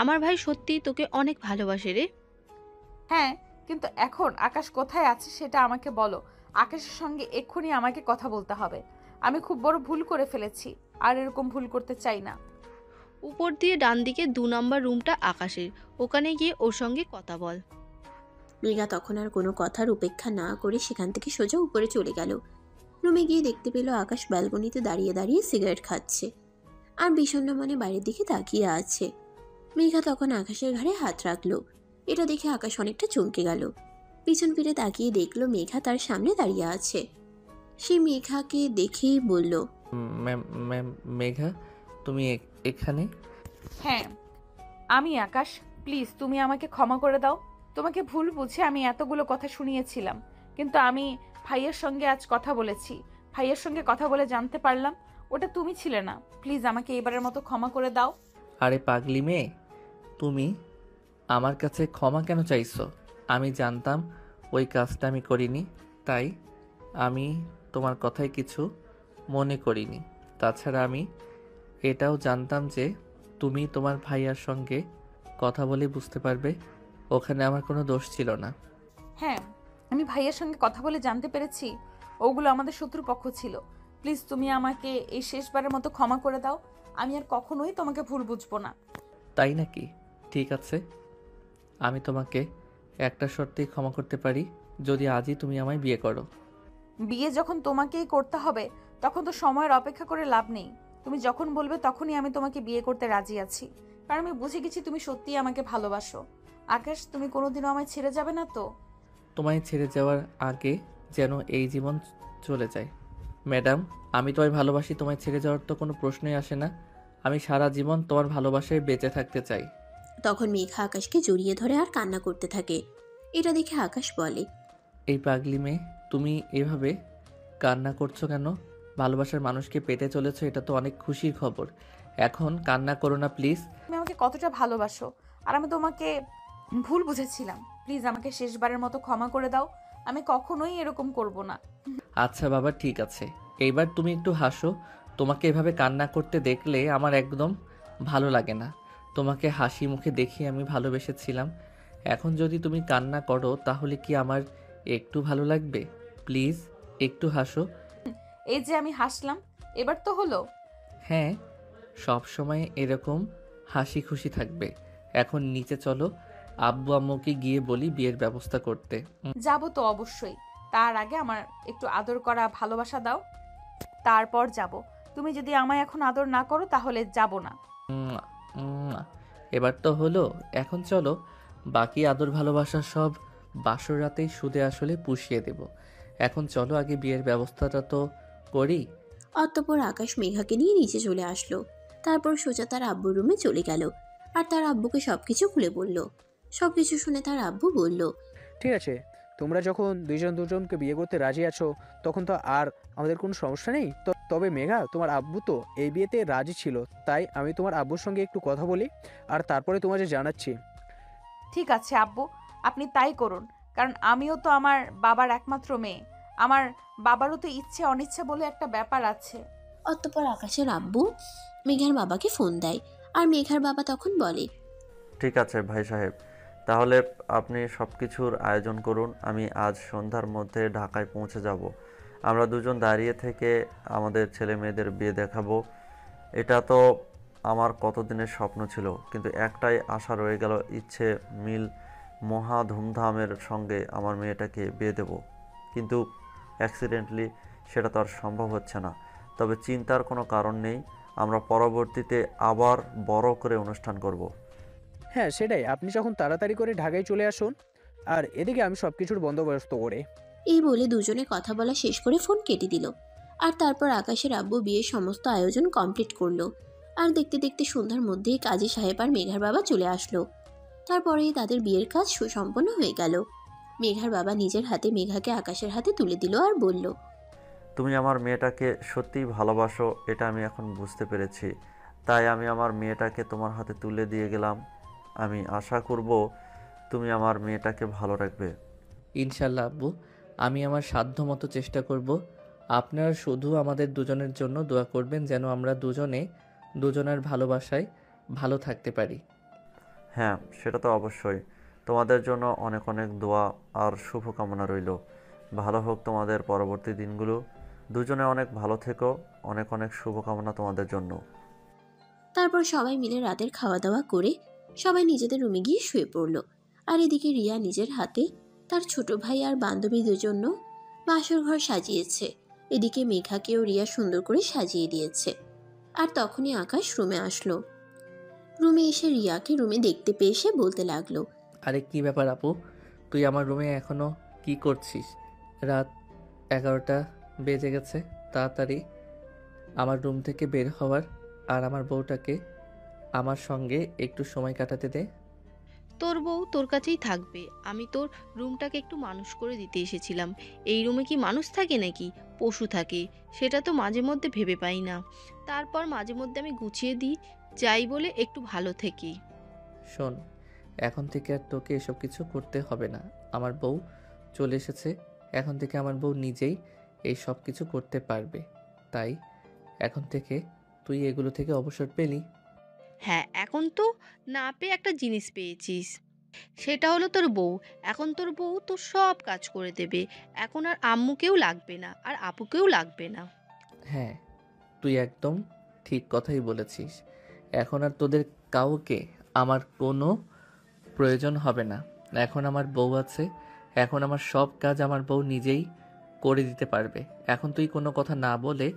আমার ভাই সত্যিই তোকে অনেক ভালোবাসে রে। হ্যাঁ, কিন্তু এখন আকাশ কোথায় আছে সেটা আমাকে বলো। আকাশের সঙ্গে এক্ষুনি আমাকে কথা বলতে হবে। আমি খুব বড় ভুল করে ফেলেছি, আর এরকম ভুল করতে চাই না। উপর দিয়ে ডান দিকে 2 নম্বর রুমটা আকাশের, ওখানে গিয়ে ওর সঙ্গে কথা বল। মেঘা তখন আর কোনো কথার উপেক্ষা না করে সেখান থেকে সোজা উপরে চলে গেল। রুমে গিয়ে দেখতে পেল আকাশ ব্যালকনিতে দাঁড়িয়ে দাঁড়িয়ে সিগারেট খাচ্ছে আর বিষণ্ণ মনে বাইরের দিকে তাকিয়ে আছে। মেঘা তখন আকাশের ঘাড়ে হাত রাখলো। এটা দেখে আকাশ অনেকটা চমকে গেল। পিছন ফিরে তাকিয়ে দেখলো মেঘা তার সামনে দাঁড়িয়ে আছে। সে মেঘাকে দেখেই বলল, মেঘা, তুমি এখানে? হ্যাঁ, আমি আকাশ। প্লিজ তুমি আমাকে ক্ষমা করে দাও। তোমাকে ভুল বুঝে আমি এতগুলো কথা শুনিয়েছিলাম, কিন্তু আমি ভাইয়ের সঙ্গে আজ কথা বলেছি। ভাইয়ের সঙ্গে কথা বলে জানতে পারলাম ওটা তুমি ছিলে না। প্লিজ আমাকে এবারের মতো ক্ষমা করে দাও। আরে পাগলি মেয়ে, তুমি আমার কাছে ক্ষমা কেন চাইছো? আমি জানতাম ওই কাজটা আমি করিনি, তাই আমি তোমার কথায় কিছু মনে করিনি। তাছাড়া আমি এটাও জানতাম যে তুমি তোমার ভাইয়ার সঙ্গে কথা বলে বুঝতে পারবে ওখানে আমার কোনো দোষ ছিল না। হ্যাঁ, আমি ভাইয়ের সঙ্গে কথা বলে জানতে পেরেছি ওগুলো আমাদের শত্রুপক্ষ ছিল। প্লিজ তুমি আমাকে এই শেষবারের মতো ক্ষমা করে দাও। আমি আর কখনোই তোমাকে ভুল বুঝবো না। তাই নাকি? ঠিক আছে, আমি তোমাকে একটা শর্তেই ক্ষমা করতে পারি, যদি আজই তুমি আমায় বিয়ে করো। বিয়ে যখন তোমাকেই করতে হবে তখন তো সময়ের অপেক্ষা করে লাভ নেই। তুমি যখন বলবে তখনই আমি তোমাকে বিয়ে করতে রাজি আছি, কারণ আমি বুঝে গেছি তুমি সত্যিই আমাকে ভালোবাসো। আকাশ, তুমি কোনোদিনও আমায় ছেড়ে যাবে না তো? তোমায় ছেড়ে যাওয়ার আগে যেন এই জীবন চলে যায়। ম্যাডাম, আমি তোমায় ভালোবাসি, তোমায় ছেড়ে যাওয়ার তো কোনো প্রশ্নই আসে না। আমি সারা জীবন তোমার ভালোবাসায় বেঁচে থাকতে চাই। তখন মেঘা আকাশকে জড়িয়ে ধরে আর কান্না করতে থাকে। এটা দেখে আকাশ বলে, এই পাগলি মেয়ে, তুমি এভাবে কান্না করছো কেন? ভালোবাসার মানুষকে পেতে চলেছো, এটা তো অনেক খুশির খবর। এখন কান্না করো না প্লিজ। তুমি আমাকে কতটা ভালোবাসো, আর আমি তোমাকে ভুল বুঝেছিলাম। প্লিজ আমাকে শেষবারের মতো ক্ষমা করে দাও। আমি কখনোই এরকম করব না। আচ্ছা বাবা, ঠিক আছে, এইবার তুমি একটু হাসো। তোমাকে এভাবে কান্না করতে দেখলে আমার একদম ভালো লাগে না। তোমাকে হাসি মুখে দেখি আমি ভালোবেসেছিলাম, এখন যদি তুমি কান্না করো তাহলে কি আমার একটু ভালো লাগবে? প্লিজ একটু হাসো। এই যে আমি হাসলাম, এবার তো হলো। হ্যাঁ, সব সময় এরকম হাসি খুশি থাকবে। এখন নিচে চলো, আব্বু আম্মুকে গিয়ে বলি বিয়ের ব্যবস্থা করতে। যাবো তো অবশ্যই, তার আগে আমার একটু আদর করা ভালোবাসা দাও, তারপর যাব। তুমি যদি আমায় এখন আদর না করো তাহলে যাব না। উম, উম, এবার তো হলো, এখন চলো বাকি আদর ভালোবাসা সব বাসর রাতেই সুদে আসলে পুষিয়ে দেব। এখন চলো আগে বিয়ের ব্যবস্থাটা তো করি। অতঃপর আকাশ মেঘাকে নিয়ে নিচে চলে আসলো। তারপর সোজা তার আব্বুর রুমে চলে গেল আর তার আব্বুকে সবকিছু খুলে বলল। সবকিছু শুনে তার আব্বু বলল, ঠিক আছে, তোমরা যখন দুইজন দুজনকে বিয়ে করতে রাজি আছো তখন তো আর আমাদের কোনো সমস্যা নেই। তবে মেঘা, তোমার আব্বু তো এই বিয়েতে রাজি ছিল, তাই আমি তোমার আব্বুর সঙ্গে একটু কথা বলি আর তারপরে তোমাদের জানাচ্ছি। ঠিক আছে আব্বু, আপনি তাই করুন, কারণ আমিও তো আমার বাবার একমাত্র মেয়ে। আমার বাবারও তো ইচ্ছে অনিচ্ছা বলে একটা ব্যাপার আছে। অতঃপর আকাশের আব্বু মেঘার বাবাকে ফোন দেয়, আর মেঘার বাবা তখন বলে, ঠিক আছে ভাই সাহেব, তাহলে আপনি সব কিছুর আয়োজন করুন। আমি আজ সন্ধ্যার মধ্যে ঢাকায় পৌঁছে যাব। আমরা দুজন দাঁড়িয়ে থেকে আমাদের ছেলে মেয়েদের বিয়ে দেখাবো। এটা তো আমার কতদিনের স্বপ্ন ছিল, কিন্তু একটাই আশা রয়ে গেল, ইচ্ছে মিল মহা ধুমধামের সঙ্গে আমার মেয়েটাকে বিয়ে দেব। কিন্তু অ্যাক্সিডেন্টলি সেটা তো আর সম্ভব হচ্ছে না। তবে চিন্তার কোনো কারণ নেই, আমরা পরবর্তীতে আবার বড় করে অনুষ্ঠান করব। হ্যাঁ সেটাই, আপনি যখন তাড়াতাড়ি করে ঢাকায় চলে আসুন, আর এদিকে আমি সব কিছুর বন্দোবস্ত করে। এই বলে দুজনে কথা বলা শেষ করে ফোন কেটে দিল। আর তারপর আকাশের আব্বু বিয়ের সমস্ত আয়োজন কমপ্লিট করলো। আর দেখতে দেখতে সন্ধ্যার মধ্যেই কাজী সাহেব আর মেঘার বাবা চলে আসলো। তারপরেই তাদের বিয়ের কাজ সুসম্পন্ন হয়ে গেল। মেঘার বাবা নিজের হাতে মেঘাকে আকাশের হাতে তুলে দিল আর বলল, তুমি আমার মেয়েটাকে সত্যিই ভালোবাসো, এটা আমি এখন বুঝতে পেরেছি। তাই আমি আমার মেয়েটাকে তোমার হাতে তুলে দিয়ে গেলাম। আমি আশা করব তুমি আমার মেয়েটাকে ভালো রাখবে। ইনশাল্লাহ আব্বু, আমি আমার সাধ্য মতো চেষ্টা করব। আপনারা শুধু আমাদের দুজনের জন্য দোয়া করবেন যেন আমরা দুজনে দুজনের ভালোবাসায় ভালো থাকতে পারি। হ্যাঁ সেটা তো অবশ্যই। তোমাদের জন্য অনেক অনেক দোয়া আর শুভকামনা রইল। ভালো হোক তোমাদের পরবর্তী দিনগুলো। দুজনে অনেক ভালো থেকো। অনেক অনেক শুভকামনা তোমাদের জন্য। তারপর সবাই মিলে রাতের খাওয়া দাওয়া করে সবাই নিজেদের রুমে গিয়ে শুয়ে পড়ল। আর এদিকে রিয়া নিজের হাতে তার ছোট ভাই আর বান্ধবীদের জন্য বাসর ঘর সাজিয়েছে। এদিকে মেঘাকেও রিয়া সুন্দর করে সাজিয়ে দিয়েছে। আর তখনই আকাশ রুমে আসলো। রুমে এসে রিয়াকে রুমে দেখতে পেয়ে সে বলতে লাগলো, আরে কি ব্যাপার আপু, তুই আমার রুমে এখনো কি করছিস? রাত 11টা বেজে গেছে। তাড়াতাড়ি আমার রুম থেকে বের হওয়ার আর আমার বউটাকে আমার সঙ্গে একটু সময় কাটাতে দে। তোর বউ তোর কাছেই থাকবে। আমি তোর রুমটাকে একটু মানুষ করে দিতে এসেছিলাম। এই রুমে কি মানুষ থাকে নাকি পশু থাকে? সেটা তো মাঝে মধ্যে ভেবে পাই না। তারপর মাঝে মধ্যে আমি গুছিয়ে দিই, যাই বলে একটু ভালো থেকি। শোন, এখন থেকে আর তোকে এসব কিছু করতে হবে না। আমার বউ চলে এসেছে, এখন থেকে আমার বউ নিজেই এই সব কিছু করতে পারবে। তাই এখন থেকে তুই এগুলো থেকে অবসর পেলি। হ্যাঁ, এখন তো না পেয়ে একটা জিনিস পেয়েছিস, সেটা হলো তোর বউ। এখন তোর বউ তোর সব কাজ করে দেবে। এখন আর আম্মুকেও লাগবে না, আর আপুকেও লাগবে না। হ্যাঁ, তুই একদম ঠিক কথাই বলেছিস। এখন আর তোদের কাউকে আমার কোনো প্রয়োজন হবে না। এখন আমার বউ আছে, এখন আমার সব কাজ আমার বউ নিজেই করে দিতে পারবে। এখন তুই কোনো কথা না বলে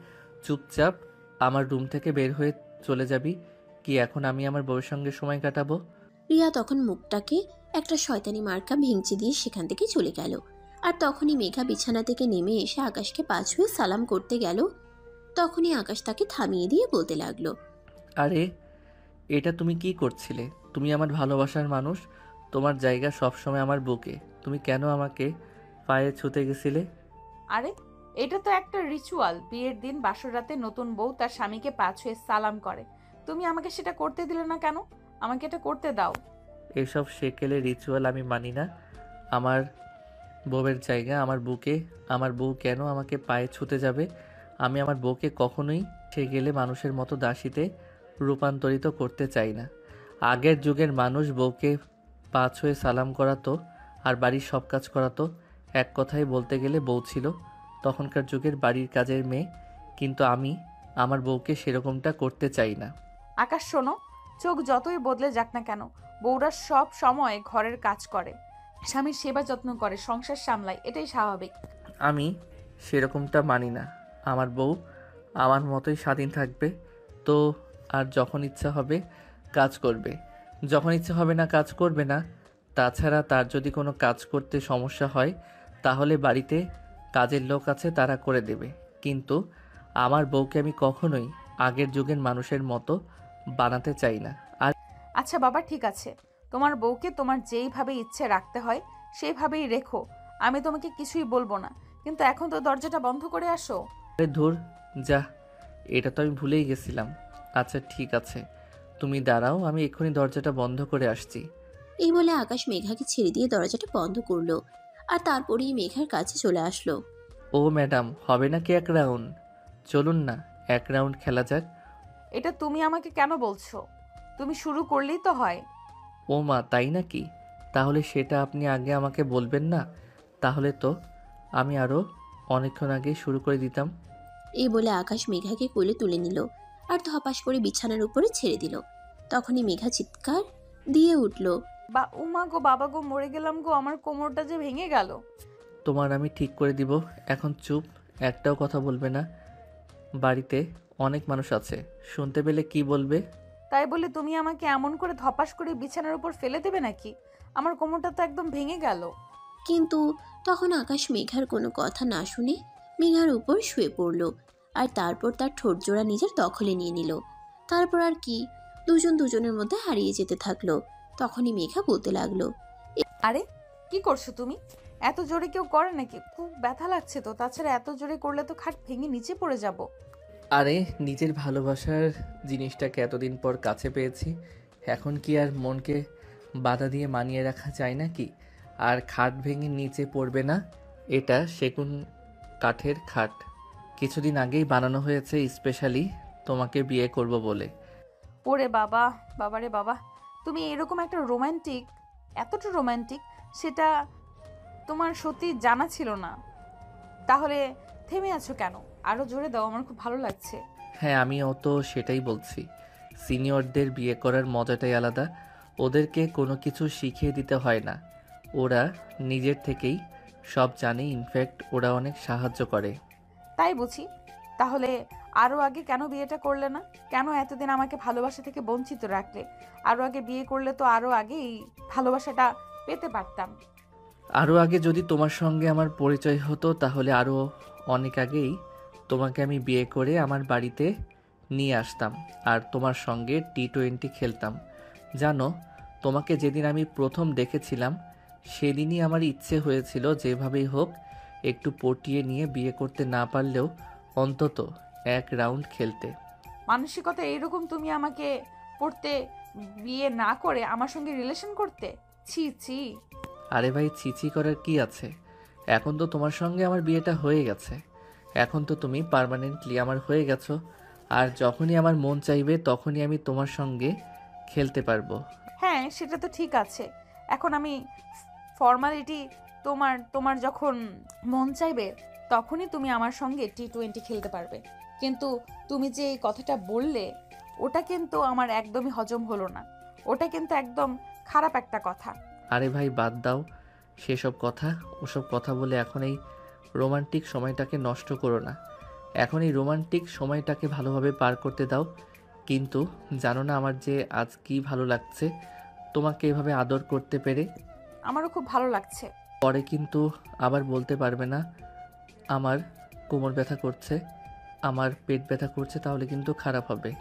চুপচাপ আমার রুম থেকে বের হয়ে চলে যাবি কি? এখন আমি আমার বউয়ের সঙ্গে সময় কাটাবো। রিয়া তখন মুখটাকে একটা শয়তানি মার্কা ভেঙচি দিয়ে সেখান থেকে চলে গেল। আর তখনই মেঘা বিছানা থেকে নেমে এসে আকাশকে পা ছুঁয়ে সালাম করতে গেল। তখনই আকাশ তাকে থামিয়ে দিয়ে বলতে লাগলো, আরে এটা তুমি কি করছিলে? তুমি আমার ভালোবাসার মানুষ, তোমার জায়গা সবসময় আমার বুকে। তুমি কেন আমাকে পায়ে ছুঁতে গেছিলে? আরে এটা তো একটা রিচুয়াল। বিয়ের দিন বাসর রাতে নতুন বউ তার স্বামীকে পা ছুঁয়ে সালাম করে। তুমি আমাকে সেটা করতে দিলে না কেন? আমাকে এটা করতে দাও। এসব সেকেলে রিচুয়াল আমি মানি না। আমার বউয়ের জায়গা আমার বুকে। আমার বউ কেন আমাকে পায়ে ছুঁতে যাবে? আমি আমার বউকে কখনোই সে গেলে মানুষের মতো দাসীতে রূপান্তরিত করতে চাই না। আগের যুগের মানুষ বউকে পা ছুঁয়ে সালাম করাতো আর বাড়ির সব কাজ করাতো। এক কথায় বলতে গেলে বউ ছিল তখনকার যুগের বাড়ির কাজের মেয়ে। কিন্তু আমি আমার বউকে সেরকমটা করতে চাই না। আকাশ শোনো, চোখ যতই বদলে যাক না কেন, বউরা সব সময় ঘরের কাজ করে, স্বামীর সেবা যত্ন করে, সংসার সামলায়, এটাই স্বাভাবিক। আমি সেরকমটা মানি না। আমার বউ আমার মতোই স্বাধীন থাকবে। তো আর যখন ইচ্ছা হবে কাজ করবে, যখন ইচ্ছা হবে না কাজ করবে না। তাছাড়া তার যদি কোনো কাজ করতে সমস্যা হয় তাহলে বাড়িতে কাজের লোক আছে, তারা করে দেবে। কিন্তু আমার বউকে আমি কখনোই আগের যুগের মানুষের মতো বানাতে চাই না। আর আচ্ছা বাবা, ঠিক আছে, তোমার বউকে তোমার যেইভাবে ইচ্ছে রাখতে হয় সেইভাবেই রেখো। আমি তোমাকে কিছুই বলবো না, কিন্তু এখন তো দরজাটা বন্ধ করে আসো। ধুর, যা, এটা তো আমি ভুলেই গেছিলাম। আচ্ছা ঠিক আছে, তুমি দাঁড়াও, আমি এক্ষুনি দরজাটা বন্ধ করে আসছি। এই বলে আকাশ মেঘাকে ছেড়ে দিয়ে দরজাটা বন্ধ করলো। আর তারপরেই মেঘার কাছে চলে আসলো। ও ম্যাডাম, হবে নাকি এক রাউন্ড? চলুন না, এক রাউন্ড খেলা যাক। এটা তুমি আমাকে কেন বলছো? তুমি শুরু করলেই তো হয়। ও মা, তাই নাকি? তাহলে সেটা আপনি আগে আমাকে বলবেন না? তাহলে তো আমি আরও অনেকক্ষণ আগেই শুরু করে দিতাম। এই বলে আকাশ মেঘাকে কোলে তুলে নিল আর ধপাস করে বিছানার উপরে ছেড়ে দিল। তখনই মেঘা চিৎকার দিয়ে উঠল। বা উমা গো, বাবা গো, মরে গেলাম গো, আমার কোমরটা যে ভেঙে গেল। তোমার আমি ঠিক করে দিব। এখন চুপ, একটাও কথা বলবে না। বাড়িতে অনেক মানুষ আছে, শুনতে পেলে কি বলবে? তাই বলে তুমি আমাকে এমন করে ধপাস করে বিছানার উপর ফেলে দেবে নাকি? আমার কোমরটা তো একদম ভেঙে গেল। কিন্তু তখন আকাশ মেঘার কোনো কথা না শুনে মেঘার উপর শুয়ে পড়ল আর তারপর তার ঠোঁট জোড়া নিজের দখলে নিয়ে নিল। তারপর আর কি, দুজন দুজনের মধ্যে হারিয়ে যেতে থাকলো। তখনই মেঘা বলতে লাগলো। আরে কি করছো তুমি? এত জোরে কেউ করে নাকি? খুব ব্যথা লাগছে তো। তাছাড়া এত জোরে করলে তো খাট ভেঙে নিচে পড়ে যাব। আরে, নিজের ভালোবাসার জিনিসটাকে এতদিন পর কাছে পেয়েছি, এখন কি আর মনকে বাধা দিয়ে মানিয়ে রাখা যায় নাকি? আর খাট ভেঙে নিচে পড়বে না। এটা সেগুন কাঠের খাট, কিছুদিন আগেই বানানো হয়েছে স্পেশালি তোমাকে বিয়ে করব বলে। ওরে বাবা, বাবারে বাবা, তুমি এরকম একটা রোমান্টিক, এতটা রোমান্টিক, সেটা তোমার সত্যি জানা ছিল না। তাহলে থেমে আছো কেন? আরো জোরে দাও, আমার খুব ভালো লাগছে। হ্যাঁ, আমিও তো সেটাই বলছি। সিনিয়রদের বিয়ে করার মজাটাই আলাদা। ওদেরকে কোনো কিছু শিখিয়ে দিতে হয় না, ওরা নিজের থেকেই সব জানে। ইনফ্যাক্ট ওরা অনেক সাহায্য করে। তাই বুঝি? তাহলে আরো আগে কেন বিয়েটা করলে না? কেন এতদিন আমাকে ভালোবাসা থেকে বঞ্চিত রাখলে? আরো আগে বিয়ে করলে তো আরো আগেই ভালোবাসাটা পেতে পারতাম। আরও আগে যদি তোমার সঙ্গে আমার পরিচয় হতো, তাহলে আরও অনেক আগেই তোমাকে আমি বিয়ে করে আমার বাড়িতে নিয়ে আসতাম আর তোমার সঙ্গে T20 খেলতাম। জানো, তোমাকে যেদিন আমি প্রথম দেখেছিলাম সেদিনই আমার ইচ্ছে হয়েছিল যেভাবেই হোক একটু পটিয়ে নিয়ে বিয়ে করতে না পারলেও অন্তত এক রাউন্ড খেলতে। মানসিকতা এইরকম তুমি আমাকে পড়তে বিয়ে না করে আমার সঙ্গে রিলেশন করতে? ছি ছি। আরে ভাই, ছিছি করার কি আছে? এখন তো তোমার সঙ্গে আমার বিয়েটা হয়ে গেছে, এখন তো তুমি পার্মানেন্টলি আমার হয়ে গেছো। আর যখনই আমার মন চাইবে তখনই আমি তোমার সঙ্গে খেলতে পারবো। হ্যাঁ, সেটা তো ঠিক আছে। এখন আমি ফর্মালিটি, তোমার তোমার যখন মন চাইবে তখনই তুমি আমার সঙ্গে T20 খেলতে পারবে। কিন্তু তুমি যে এই কথাটা বললে, ওটা কিন্তু আমার একদমই হজম হলো না। ওটা কিন্তু একদম খারাপ একটা কথা। আরে ভাই, বাদ দাও সেসব কথা। ওসব কথা বলে এখন এই রোমান্টিক সময়টাকে নষ্ট করো না। এখন এই রোমান্টিক সময়টাকে ভালোভাবে পার করতে দাও। কিন্তু জানো না আমার যে আজ কি ভালো লাগছে তোমাকে এভাবে আদর করতে পেরে। আমারও খুব ভালো লাগছে। পরে কিন্তু আবার বলতে পারবে না আমার কোমর ব্যথা করছে, আমার পেট ব্যথা করছে, তাহলে কিন্তু খারাপ হবে।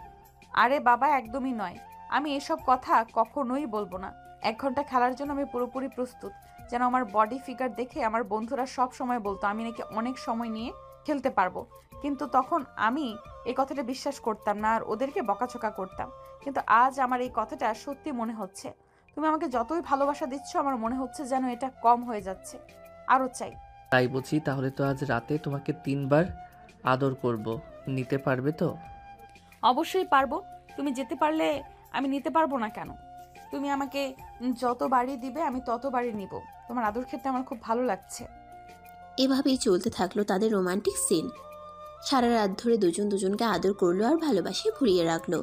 আরে বাবা, একদমই নয়। আমি এসব কথা কখনোই বলবো না। 1 ঘন্টা খেলার জন্য আমি পুরোপুরি প্রস্তুত। যেন আমার বডি ফিগার দেখে আমার বন্ধুরা সব সময় বলতো আমি নাকি অনেক সময় নিয়ে খেলতে পারবো। কিন্তু তখন আমি এই কথাটা বিশ্বাস করতাম না আর ওদেরকে বকাঝকা করতাম। কিন্তু আজ আমার এই কথাটা সত্যি মনে হচ্ছে। তুমি আমাকে যতই ভালোবাসা দিচ্ছ, আমার মনে হচ্ছে যেন এটা কম হয়ে যাচ্ছে। আরো চাই। তাই বুঝি? তাহলে তো আজ রাতে তোমাকে 3 বার আদর করব, নিতে পারবে তো? অবশ্যই পারবো। তুমি যেতে পারলে আমি নিতে পারবো না কেন? তুমি আমাকে যত বাড়ি দিবে আমি তত বাড়ি নিব। তোমার আদর খেতে আমার খুব ভালো লাগছে। এভাবেই চলতে থাকলো তাদের রোমান্টিক সিন। সারা রাত ধরে দুজন দুজনকে আদর করলো আর ভালোবাসে ভরিয়ে রাখলো।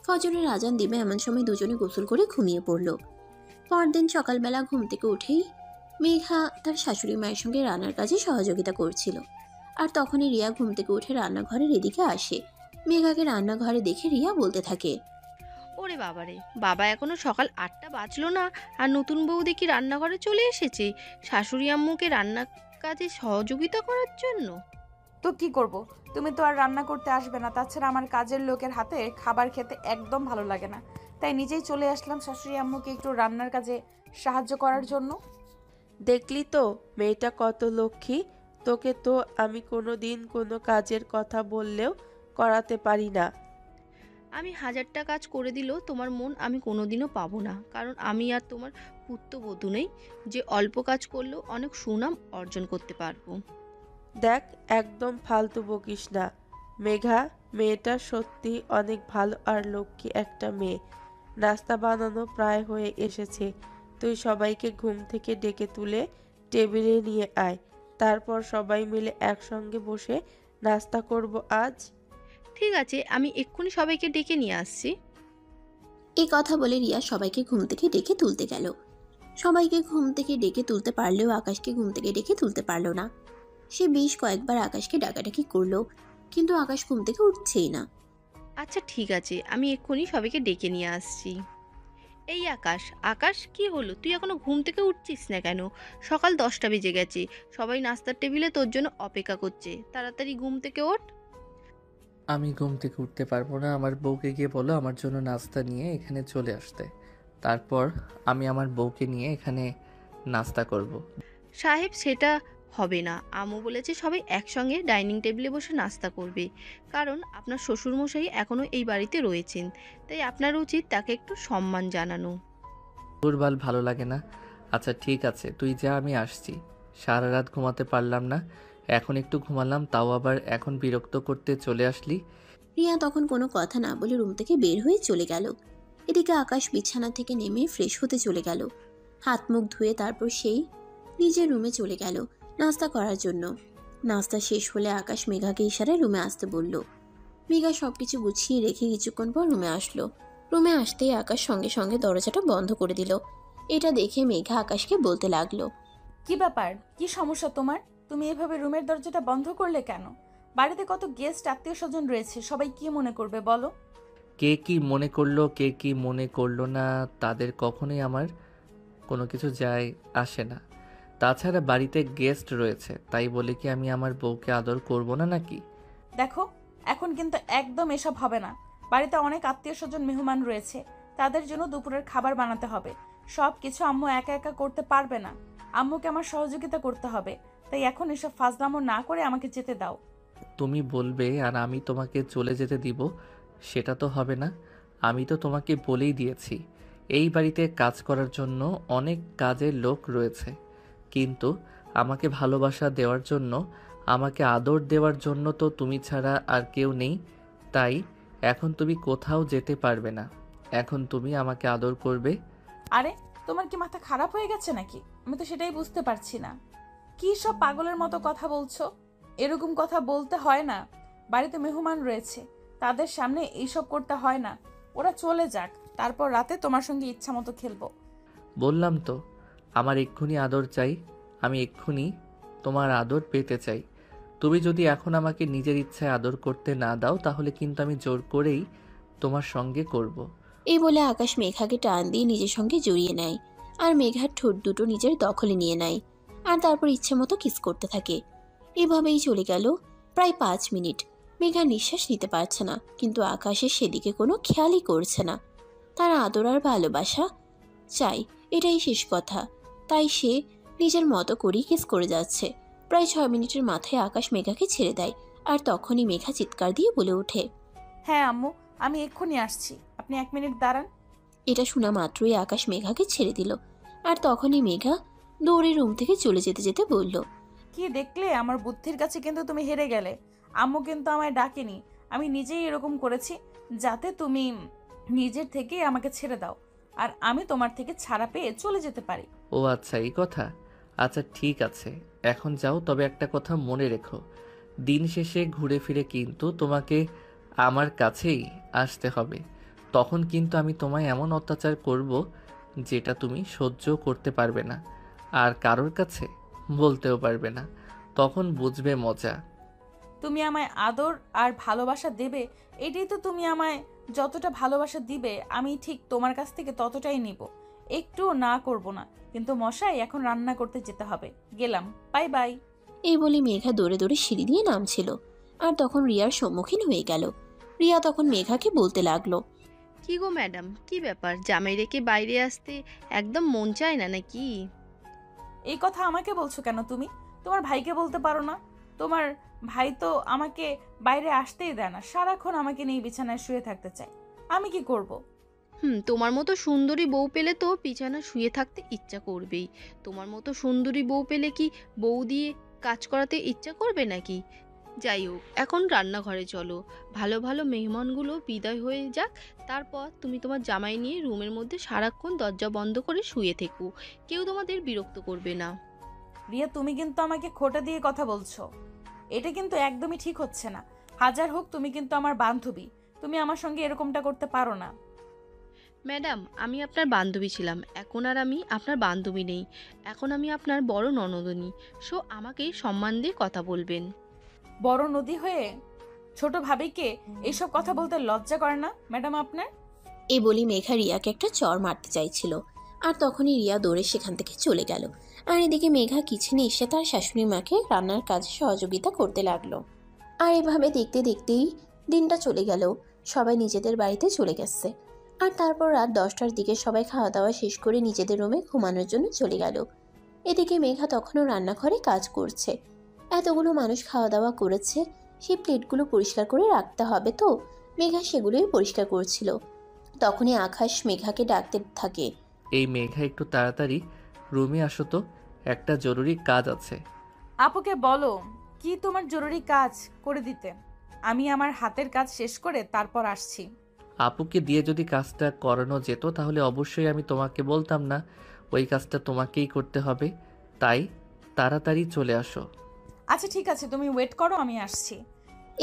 ফজরের আজান দিবে এমন সময় দুজনে গোসল করে ঘুমিয়ে পড়লো। পরদিন সকালবেলা ঘুম থেকে উঠেই মেঘা তার শাশুড়ি মায়ের সঙ্গে রান্নার কাজে সহযোগিতা করছিল। আর তখনই রিয়া ঘুম থেকে উঠে রান্নাঘরের এদিকে আসে। মেঘাকে রান্নাঘরে দেখে রিয়া বলতে থাকে, ওরে বাবারে, বাবা এখনো সকাল 8টা বাজলো না, আর নতুন বউ দেখি রান্নাঘরে চলে এসেছে শাশুড়ি আম্মুকে রান্না কাজে সহযোগিতা করার জন্য। তো কি করব? তুমি তো আর রান্না করতে আসবে না। তাছাড়া আমার কাজের লোকের হাতে খাবার খেতে একদম ভালো লাগে না। তাই নিজেই চলে আসলাম শাশুড়ি আম্মুকে একটু রান্নার কাজে সাহায্য করার জন্য। দেখলি তো মেয়েটা কত লক্ষ্মী। তোকে তো আমি কোনো দিন কোনো কাজের কথা বললেও করাতে পারি না। আমি 1000টা কাজ করে দিলেও তোমার মন আমি কোনোদিনও পাবো না, কারণ আমি আর তোমার পুত্রবধূ নেই যে অল্প কাজ করলেও অনেক সুনাম অর্জন করতে পারবো। দেখ, একদম ফালতু বকিস না। মেঘা, মেয়েটা সত্যি অনেক ভালো আর লক্ষ্মী একটা মেয়ে। নাস্তা বানানো প্রায় হয়ে এসেছে। তুই সবাইকে ঘুম থেকে ডেকে তুলে টেবিলে নিয়ে আয়। তারপর সবাই মিলে একসঙ্গে বসে নাস্তা করব আজ। ঠিক আছে, আমি এক্ষুনি সবাইকে ডেকে নিয়ে আসছি। এই কথা বলে রিয়া সবাইকে ঘুম থেকে ডেকে তুলতে গেল। সবাইকে ঘুম থেকে ডেকে তুলতে পারলেও আকাশকে ঘুম থেকে ডেকে তুলতে পারল না। সে বেশ কয়েকবার আকাশকে ডাকাডাকি করলো, কিন্তু আকাশ ঘুম থেকে উঠছেই না। আচ্ছা ঠিক আছে, আমি এক্ষুনি সবাইকে ডেকে নিয়ে আসছি। এই আকাশ, আকাশ কি হলো, তুই এখনো ঘুম থেকে উঠছিস না কেন? সকাল 10টা বেজে গেছে, সবাই নাস্তার টেবিলে তোর জন্য অপেক্ষা করছে, তাড়াতাড়ি ঘুম থেকে ওঠ। আমি ঘুম থেকে উঠতে পারবো না। আমার বউকে গিয়ে বলো আমার জন্য নাস্তা নিয়ে এখানে চলে আসতে। তারপর আমি আমার বউকে নিয়ে এখানে নাস্তা করব। সাহেব, সেটা হবে না। আম্মু বলেছে সবাই একসঙ্গে ডাইনিং টেবিলে বসে নাস্তা করবে, কারণ আপনার শ্বশুরমশাই এখনও এই বাড়িতে রয়েছেন, তাই আপনার উচিত তাকে একটু সম্মান জানানো। ভুলভাল ভালো লাগে না। আচ্ছা ঠিক আছে, তুই যা, আমি আসছি। সারা রাত ঘুমাতে পারলাম না, এখন একটু ঘুমালাম, তাও আবার এখন বিরক্ত করতে চলে আসলি। রিয়া তখন কোনো কথা না বলে রুম থেকে বের হয়ে চলে গেল। এদিকে আকাশ বিছানা থেকে নেমে ফ্রেশ হতে চলে গেল। হাত মুখ ধুয়ে তারপর সেই নিজের রুমে চলে গেল নাস্তা করার জন্য। নাস্তা শেষ হলে আকাশ মেঘাকে ইশারায় রুমে আসতে বলল। মেঘা সবকিছু গুছিয়ে রেখে কিছুক্ষণ পর রুমে আসলো। রুমে আসতেই আকাশ সঙ্গে সঙ্গে দরজাটা বন্ধ করে দিল। এটা দেখে মেঘা আকাশকে বলতে লাগলো, কি ব্যাপার, কি সমস্যা তোমার? তুমি এভাবে রুমের দরজাটা বন্ধ করলে কেন? বাড়িতে কত গেস্ট আত্মীয় স্বজন রয়েছে, সবাই কি মনে করবে বলো? কে কি মনে করলো কে কি মনে করলো না, তাদের কখনোই আমার কোনো কিছু যায় আসে না। তাছাড়া বাড়িতে গেস্ট রয়েছে, তাই বলে কি আমি আমার বউকে আদর করব না নাকি? দেখো, এখন কিন্তু একদম এসব হবে না। বাড়িতে অনেক আত্মীয় স্বজন মেহমান রয়েছে, তাদের জন্য দুপুরের খাবার বানাতে হবে। সব কিছু আম্মু একা একা করতে পারবে না, আম্মুকে আমার সহযোগিতা করতে হবে। তাই এখন এসব ফাজলামো না করে আমাকে যেতে দাও। তুমি বলবে আর আমি তোমাকে চলে যেতে দিব, সেটা তো হবে না। আমি তো তোমাকে বলেই দিয়েছি এই বাড়িতে কাজ করার জন্য অনেক কাজের লোক রয়েছে, কিন্তু আমাকে ভালোবাসা দেওয়ার জন্য, আমাকে আদর দেওয়ার জন্য তো তুমি ছাড়া আর কেউ নেই। তাই এখন তুমি কোথাও যেতে পারবে না। এখন তুমি আমাকে আদর করবে। আরে, তোমার কি মাথা খারাপ হয়ে গেছে নাকি? আমি তো সেটাই বুঝতে পারছি না। কি সব পাগলের মতো কথা বলছো? এরকম কথা বলতে হয় না। বাড়িতে মেহমান রয়েছে, তাদের সামনে এইসব করতে হয় না। ওরা চলে যাক, তারপর রাতে তোমার সঙ্গে ইচ্ছা মতো খেলবো। বললাম তো, আমার এক্ষুনি আদর চাই। আমি এক্ষুনি তোমার আদর পেতে চাই। তুমি যদি এখন আমাকে নিজের ইচ্ছায় আদর করতে না দাও, তাহলে কিন্তু আমি জোর করেই তোমার সঙ্গে করব। এই বলে আকাশ মেঘাকে টান দিয়ে নিজের সঙ্গে জড়িয়ে নেয় আর মেঘার ঠোঁট দুটো নিজের দখলে নিয়ে নেয়, আর তারপর ইচ্ছে মতো কিস করতে থাকে। এভাবেই চলে গেল প্রায় 5 মিনিট। মেঘা নিঃশ্বাস নিতে পারছে না, কিন্তু আকাশের সেদিকে কোনো খেয়ালই করছে না। তার আদর আর ভালোবাসা চাই, এটাই শেষ কথা। তাই সে নিজের মতো করেই কিস করে যাচ্ছে। প্রায় 6 মিনিটের মাথায় আকাশ মেঘাকে ছেড়ে দেয়, আর তখনই মেঘা চিৎকার দিয়ে বলে ওঠে, হ্যাঁ আম্মু, আমি এক্ষুনি আসছি, আপনি 1 মিনিট দাঁড়ান। এটা শোনা মাত্রই আকাশ মেঘাকে ছেড়ে দিল, আর তখনই মেঘা দৌড়ে রুম থেকে চলে যেতে যেতে বলল, কি দেখলে, আমার বুদ্ধির কাছে কিন্তু তুমি হেরে গেলে। আম্মু কিন্তু আমায় ডাকেনি, আমি নিজেই এরকম করেছি যাতে তুমি নিজের থেকে আমাকে ছেড়ে দাও, আর আমি তোমার থেকে ছাড়া পেয়ে চলে যেতে পারি। ও আচ্ছা, এই কথা। আচ্ছা ঠিক আছে, এখন যাও। তবে একটা কথা মনে রেখো, দিন শেষে ঘুরে ফিরে কিন্তু তোমাকে আমার কাছেই আসতে হবে। তখন কিন্তু আমি তোমায় এমন অত্যাচার করব যেটা তুমি সহ্য করতে পারবে না, আর কারোর কাছে বলতেও পারবে না। তখন বুঝবে মজা। তুমি আমায় আদর আর ভালোবাসা দেবে, এটাই তো। তুমি আমায় যতটা ভালোবাসা দিবে আমি ঠিক তোমার কাছ থেকে ততটাই নিব, একটুও না করব না। কিন্তু মশাই, এখন রান্না করতে যেতে হবে, গেলাম, বাই বাই। এই বলে মেঘা দৌড়ে দৌড়ে সিঁড়ি দিয়ে নামছিল, আর তখন রিয়ার সম্মুখীন হয়ে গেল। রিয়া তখন মেঘাকে বলতে লাগলো, কি গো ম্যাডাম, কি ব্যাপার, জামাই রেখে বাইরে আসতে একদম মন চায় না নাকি? এই কথা আমাকে বলছো কেন তুমি? তোমার ভাইকে বলতে পারো না? তোমার ভাই তো আমাকে বাইরে আসতেই দেয় না, সারাক্ষণ আমাকে নিয়ে বিছানায় শুয়ে থাকতে চায়। আমি কি করব? তোমার মতো সুন্দরী বউ পেলে তো বিছানা শুয়ে থাকতে ইচ্ছা করবেই। তোমার মতো সুন্দরী বউ পেলে কি বউ দিয়ে কাজ করাতে ইচ্ছা করবে নাকি? যাই হোক, এখন রান্নাঘরে চলো। ভালো ভালো মেহমানগুলো বিদায় হয়ে যাক, তারপর তুমি তোমার জামাই নিয়ে রুমের মধ্যে সারাক্ষণ দরজা বন্ধ করে শুয়ে থেকো। কেউ তোমাদের বিরক্ত করবে না। রিয়া, তুমি কিন্তু আমাকে খোঁটা দিয়ে কথা বলছো। এটা কিন্তু একদমই ঠিক হচ্ছে না। হাজার হোক তুমি কিন্তু আমার বান্ধবী, তুমি আমার সঙ্গে এরকমটা করতে পারো না। ম্যাডাম, আমি আপনার বান্ধবী ছিলাম, এখন আর আমি আপনার বান্ধবী নেই। এখন আমি আপনার বড় ননদনী। সো আমাকেই সম্মান দিয়ে কথা বলবেন। বড় নদী হয়ে ছোট ভাবিকে এইসব কথা বলতে লজ্জা করে না ম্যাডাম আপনার? এই বলি মেঘা রিয়াকে একটা চড় মারতে চাইছিল, আর তখনই রিয়া দৌড়ে সেখান থেকে চলে গেল। আর এদিকে মেঘা কিচেনে এসে তার শাশুড়ি মাকে রান্নার কাজে সহযোগিতা করতে লাগলো। আর এভাবে দেখতে দেখতেই দিনটা চলে গেল। সবাই নিজেদের বাড়িতে চলে গেছে। আর তারপর রাত 10টার দিকে সবাই খাওয়া দাওয়া শেষ করে নিজেদের রুমে ঘুমানোর জন্য চলে গেল। এদিকে মেঘা তখনও রান্নাঘরে কাজ করছে। এতগুলো মানুষ খাওয়া দাওয়া করেছে, সেই প্লেটগুলো পরিষ্কার করে রাখতে হবে, তো মেঘা সেগুলোই পরিষ্কার করছিল। তখনই আকাশ মেঘাকে ডাকতে থাকে। এই মেঘা, একটু তাড়াতাড়ি রুমে আসো তো, একটা জরুরি কাজ আছে। আপুকে বলো কি তোমার জরুরি কাজ করে দিতে। আমি আমার হাতের কাজ শেষ করে তারপর আসছি। আপুকে দিয়ে যদি কাজটা করানো যেত তাহলে অবশ্যই আমি তোমাকে বলতাম না ওই কাজটা তোমাকেই করতে হবে। তাই তাড়াতাড়ি চলে আসো। আচ্ছা ঠিক আছে, তুমি ওয়েট করো, আমি আসছি।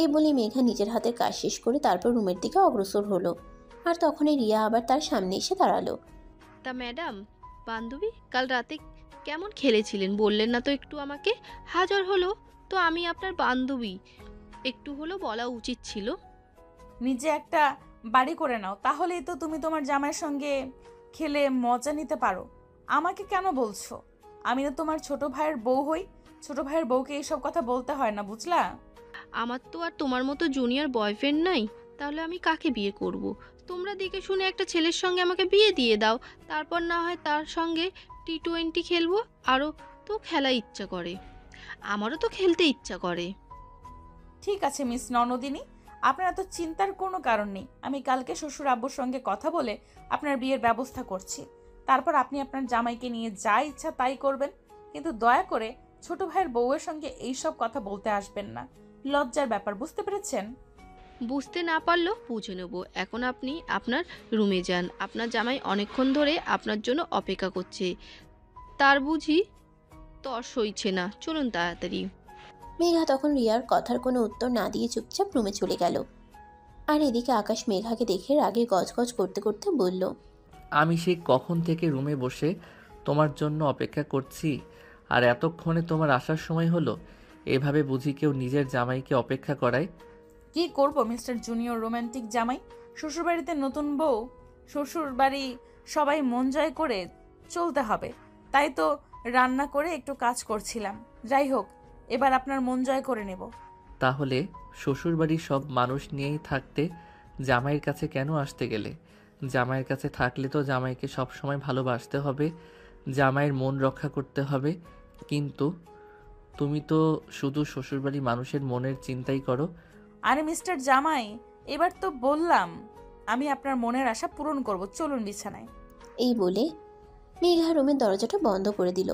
এই বলে মেঘা নিজের হাতের কাজ শেষ করে তারপর রুমের দিকে অগ্রসর হলো। আর তখনই রিয়া আবার তার সামনে এসে দাঁড়ালো। তা ম্যাডাম, বান্ধবী, কাল রাতে কেমন খেলেছিলেন বললেন না তো একটু আমাকে? হাজার হলো তো আমি আপনার বান্ধবী, একটু হলো বলা উচিত ছিল। নিজে একটা বাড়ি করে নাও, তাহলেই তো তুমি তোমার জামাইয়ের সঙ্গে খেলে মজা নিতে পারো। আমাকে কেন বলছো? আমি তো তোমার ছোট ভাইয়ের বউ হই। ছোট ভাইয়ের বউকে এইসব কথা বলতে হয় না, বুঝলা? আমার তো আর তোমার মতো জুনিয়র বয়ফ্রেন্ড নাই, তাহলে আমি কাকে বিয়ে করব? তোমরা দেখে শুনে একটা ছেলের সঙ্গে আমাকে বিয়ে দিয়ে দাও, তারপর না হয় তার সঙ্গে T20 খেলবো। আরও তো খেলা ইচ্ছা করে, আমারও তো খেলতে ইচ্ছা করে। ঠিক আছে মিস ননদিনী, আপনার এত চিন্তার কোনো কারণ নেই। আমি কালকে শ্বশুর আব্বুর সঙ্গে কথা বলে আপনার বিয়ের ব্যবস্থা করছি। তারপর আপনি আপনার জামাইকে নিয়ে যা ইচ্ছা তাই করবেন। কিন্তু দয়া করে ছোট ভাইয়ের বউয়ের সঙ্গে এইসব কথা বলতে আসবেন না। লজ্জার ব্যাপার, বুঝতে পেরেছেন? বুঝতে না পারলেও বুঝে নেব। এখন আপনি আপনার রুমে যান, আপনার জামাই অনেকক্ষণ ধরে আপনার জন্য অপেক্ষা করছে, তার বুঝি তর সইছে না। চলুন তাড়াতাড়ি। মেঘা তখন রিয়ার কথার কোনো উত্তর না দিয়ে চুপচাপ রুমে চলে গেল। আর এদিকে আকাশ মেঘাকে দেখে রাগে গজগজ করতে করতে বলল। আমি সেই কখন থেকে রুমে বসে তোমার জন্য অপেক্ষা করছি, আর এতক্ষণে তোমার আসার সময় হলো? এভাবে বুঝি কেউ নিজের জামাইকে অপেক্ষা করায়? কি করব মিস্টার জুনিয়র রোমান্টিক জামাই? শ্বশুরবাড়িতে নতুন বউ, শ্বশুর বাড়ি সবাই মন জয় করে চলতে হবে। তাই তো রান্না করে একটু কাজ করছিলাম। যাই হোক, এবার আপনার মন জয় করে নেব। তাহলে শ্বশুরবাড়ির সব মানুষ নিয়েই থাকতে জামাইয়ের কাছে কেন আসতে গেলে? জামাইয়ের কাছে থাকলে তো জামাইকে সব সময় ভালোবাসতে হবে, জামাইয়ের মন রক্ষা করতে হবে। কিন্তু তুমি তো শুধু শ্বশুরবাড়ির মানুষের মনের চিন্তাই করো। আরে মিস্টার জামাই, এবার তো বললাম আমি আপনার মনের আশা পূরণ করব। চলুন বিছানায়। এই বলে মেঘা রুমের দরজাটা বন্ধ করে দিল।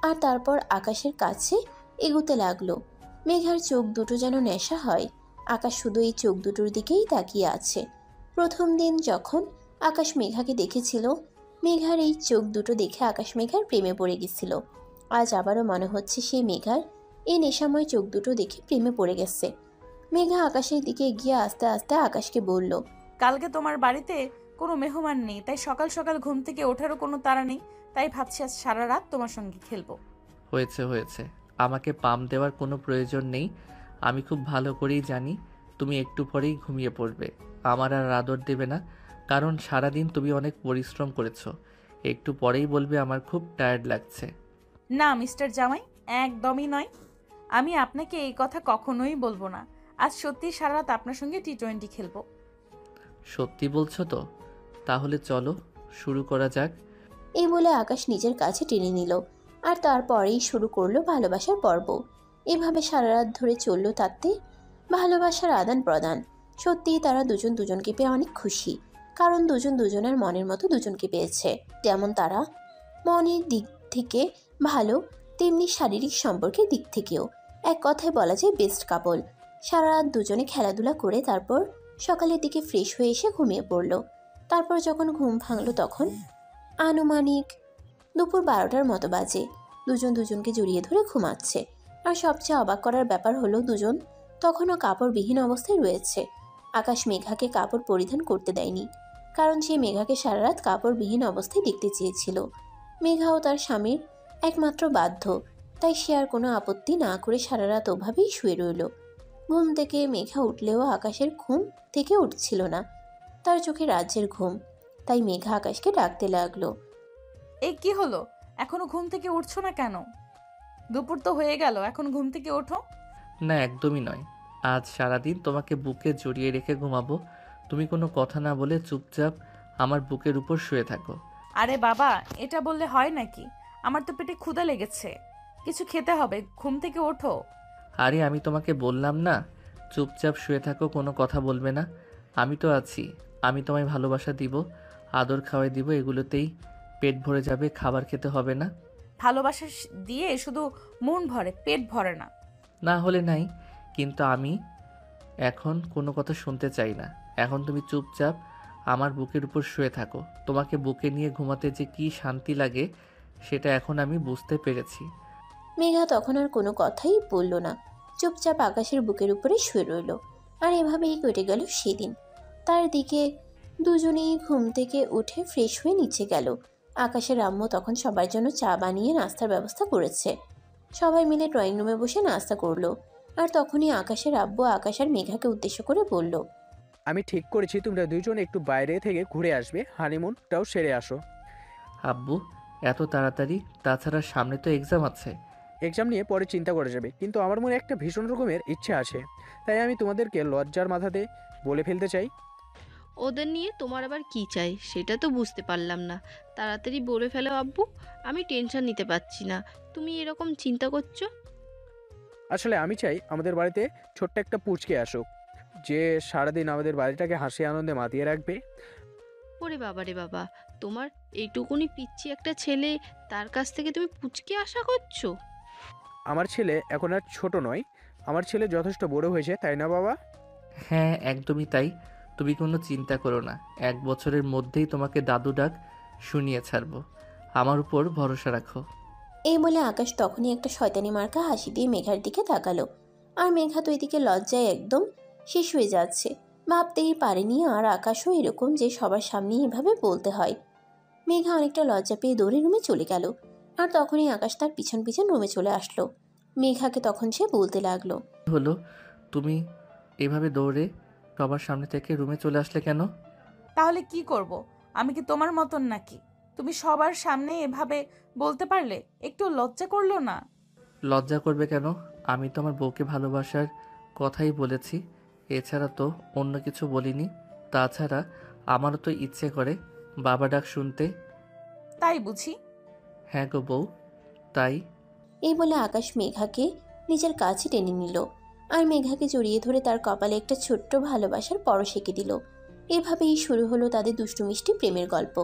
আর তারপর আকাশের কাছে এগোতে লাগলো। মেঘার চোখ দুটো যেন নেশা হয়। আকাশ শুধু এই চোখ দুটোর দিকেই তাকিয়ে আছে। প্রথম দিন যখন আকাশ মেঘাকে দেখেছিল, মেঘার এই চোখ দুটো দেখে আকাশ মেঘার প্রেমে পড়ে গেছিল। আজ আবারও মনে হচ্ছে সেই মেঘার এই নেশাময় চোখ দুটো দেখে প্রেমে পড়ে গেছে। মেঘা আকাশের দিকে এগিয়ে আস্তে আস্তে আকাশকে বলল। কালকে তোমার বাড়িতে কোনো মেহমান নেই, তাই সকাল সকাল ঘুম থেকে ওঠারও কোনো তাড়া নেই। তাই ভাবছি আজ সারা রাত তোমার সঙ্গে খেলবো। হয়েছে হয়েছে, আমাকে পাম দেওয়ার কোনো প্রয়োজন নেই। আমি খুব ভালো করেই জানি তুমি একটু পরেই ঘুমিয়ে পড়বে। আমার আর আদর দেবে না, কারণ সারাদিন তুমি অনেক পরিশ্রম করেছো। একটু পরেই বলবে আমার খুব টায়ার্ড লাগছে। না মিস্টার জামাই, একদমই নয়। আমি আপনাকে এই কথা কখনোই বলবো না। আজ সত্যি সারা রাত আপনার সঙ্গে T20 খেলবো। সত্যি বলছো তো? তাহলে চলো শুরু করা যাক। এই বলে আকাশ নিজের কাছে টেনে নিল। আর তারপরেই শুরু করলো ভালোবাসার পর্ব। এভাবে সারা রাত ধরে চললো তাতে ভালোবাসার আদান প্রদান। সত্যিই তারা দুজন দুজনকে পেয়ে অনেক খুশি, কারণ দুজন দুজনের মনের মতো দুজনকে পেয়েছে। তেমন তারা মনের দিক থেকে ভালো, তেমনি শারীরিক সম্পর্কের দিক থেকেও এক কথায় বলা যায় বেস্ট কাপল। সারা রাত দুজনে খেলাধুলা করে তারপর সকালের দিকে ফ্রেশ হয়ে এসে ঘুমিয়ে পড়ল। তারপর যখন ঘুম ভাঙল তখন আনুমানিক দুপুর 12টার মতো বাজে। দুজন দুজনকে জড়িয়ে ধরে ঘুমাচ্ছে। আর সবচেয়ে অবাক করার ব্যাপার হলো দুজন তখনও কাপড়বিহীন অবস্থায় রয়েছে। আকাশ মেঘাকে কাপড় পরিধান করতে দেয়নি, কারণ সে মেঘাকে সারা রাত কাপড়বিহীন অবস্থায় দেখতে চেয়েছিল। মেঘাও তার স্বামীর একমাত্র বাধ্য, তাই সে আর কোনো আপত্তি না করে সারা রাত ওভাবেই শুয়ে রইল। ঘুম থেকে মেঘা উঠলেও আকাশের ঘুম থেকে উঠছিল না। তার চোখে রাজ্যের ঘুম, তাই মেঘা আকাশকে ডাকতে লাগলো। এই কি হলো, এখনো ঘুম থেকে উঠছো না কেন? দুপুর তো হয়ে গেল, এখন ঘুম থেকে ওঠো। না, একদমই নয়। আজ সারাদিন তোমাকে বুকে জড়িয়ে রেখে ঘুমাবো। তুমি কোনো কথা না বলে চুপচাপ আমার বুকের উপর শুয়ে থাকো। আরে বাবা, এটা বললে হয় নাকি? আমার তো পেটে ক্ষুধা লেগেছে, কিছু খেতে হবে। ঘুম থেকে ওঠো। আরে আমি তোমাকে বললাম না চুপচাপ শুয়ে থাকো, কোনো কথা বলবে না। আমি তো আছি, আমি তোমায় ভালোবাসা দিব, আদর খাওয়াই দিব, এগুলোতেই পেট ভরে যাবে, খাবার খেতে হবে না। ভালোবাসা দিয়ে শুধু মন ভরে, পেট ভরে না। না হলে নাই, কিন্তু আমি এখন কোনো কথা শুনতে চাই না। এখন তুমি চুপচাপ আমার বুকের উপর শুয়ে থাকো। তোমাকে বুকে নিয়ে ঘুমাতে যে কি শান্তি লাগে সেটা এখন আমি বুঝতে পেরেছি। মেঘা তখন আর কোনো কথাই বলল না, চুপচাপ আকাশের বুকের উপরে শুয়ে রইল। আর এভাবেই কেটে গেল সেদিন। তার দিকে দুজনেই ঘুম থেকে উঠে ফ্রেশ হয়ে নিচে গেল। আকাশের আম্মু তখন সবার জন্য চা বানিয়ে নাস্তার ব্যবস্থা করেছে। সবাই মিলে ড্রয়িং রুমে বসে নাস্তা করলো। আর তখনই আকাশের আব্বু আকাশ আর মেঘাকে উদ্দেশ্য করে বলল, আমি ঠিক করেছি তোমরা দুজন একটু বাইরে থেকে ঘুরে আসবে, হানিমুনটাও সেরে আসো। আব্বু এত তাড়াতাড়ি? তাছাড়া সামনে তো এক্সাম আছে। এক্সাম নিয়ে পরে চিন্তা করা যাবে, কিন্তু আমার মনে একটা ভীষণ রকমের ইচ্ছে আছে, তাই আমি তোমাদেরকে লজ্জার মাথাতে বলে ফেলতে চাই। ওদের নিয়ে তোমার আবার কি চাই সেটা তো বুঝতে পারলাম না। তাড়াতাড়ি বলে ফেলো আব্বু, আমি টেনশন নিতে পারছি না। তুমি এরকম চিন্তা করছো? আসলে আমি চাই আমাদের বাড়িতে ছোট্ট একটা পুচকে আসুক, যে সারাদিন আমাদের বাড়িটাকে হাসি আনন্দে মাতিয়ে রাখবে। ওরে বাবা রে বাবা, তোমার এইটুকুনি পিচ্ছি একটা ছেলে, তার কাছ থেকে তুমি পুচকে আশা করছো? আমার ছেলে এখন আর ছোট নয়, আমার ছেলে যথেষ্ট বড় হয়েছে, তাই না বাবা? হ্যাঁ, একদমই তাই। তুমি কোনো চিন্তা করো না, 1 বছরের মধ্যেই তোমাকে দাদু ডাক শুনিয়ে ছাড়বো। আমার উপর ভরসা রাখো। এই বলে আকাশ তখনই একটা শয়তানি মার্কা হাসি দিয়ে মেঘার দিকে তাকালো। আর মেঘা তো এদিকে লজ্জায় একদম শেষ হয়ে যাচ্ছে। ভাবতেই পারেনি আর আকাশও এরকম যে সবার সামনে এভাবে বলতে হয়। মেঘা অনেকটা লজ্জা পেয়ে দৌড়ে রুমে চলে গেল। আর তখনই আকাশ তার পিছন পিছন রুমে চলে আসলো। মেঘাকে তখন সে বলতে লাগলো, হলো তুমি এভাবে দৌড়ে সবার সামনে থেকে রুমে চলে আসলে কেন? তাহলে কি করব? আমি কি তোমার মতন নাকি? তুমি সবার সামনে এভাবে বলতে পারলে? একটু লজ্জা করলো না? লজ্জা করবে কেন? আমি তো আমার বউকে ভালোবাসার কথাই বলেছি, এছাড়া তো অন্য কিছু বলিনি। তাছাড়া আমারও তো ইচ্ছে করে বাবা ডাক শুনতে। তাই বুঝি? হ্যাঁ গো বউ, তাই। এই বলে আকাশ মেঘাকে নিজের কাছে টেনে নিল। আর মেঘাকে জড়িয়ে ধরে তার কপালে একটা ছোট্ট ভালোবাসার পরশ এঁকে দিল। এভাবেই শুরু হলো তাদের দুষ্টু মিষ্টি প্রেমের গল্প।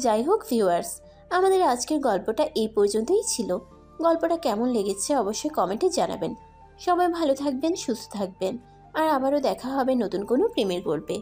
যাই হোক ভিউয়ার্স, আমাদের আজকের গল্পটা এই পর্যন্তই ছিল। গল্পটা কেমন লেগেছে অবশ্যই কমেন্টে জানাবেন। সবাই ভালো থাকবেন, সুস্থ থাকবেন। আর আবারও দেখা হবে নতুন কোনো প্রেমের গল্পে।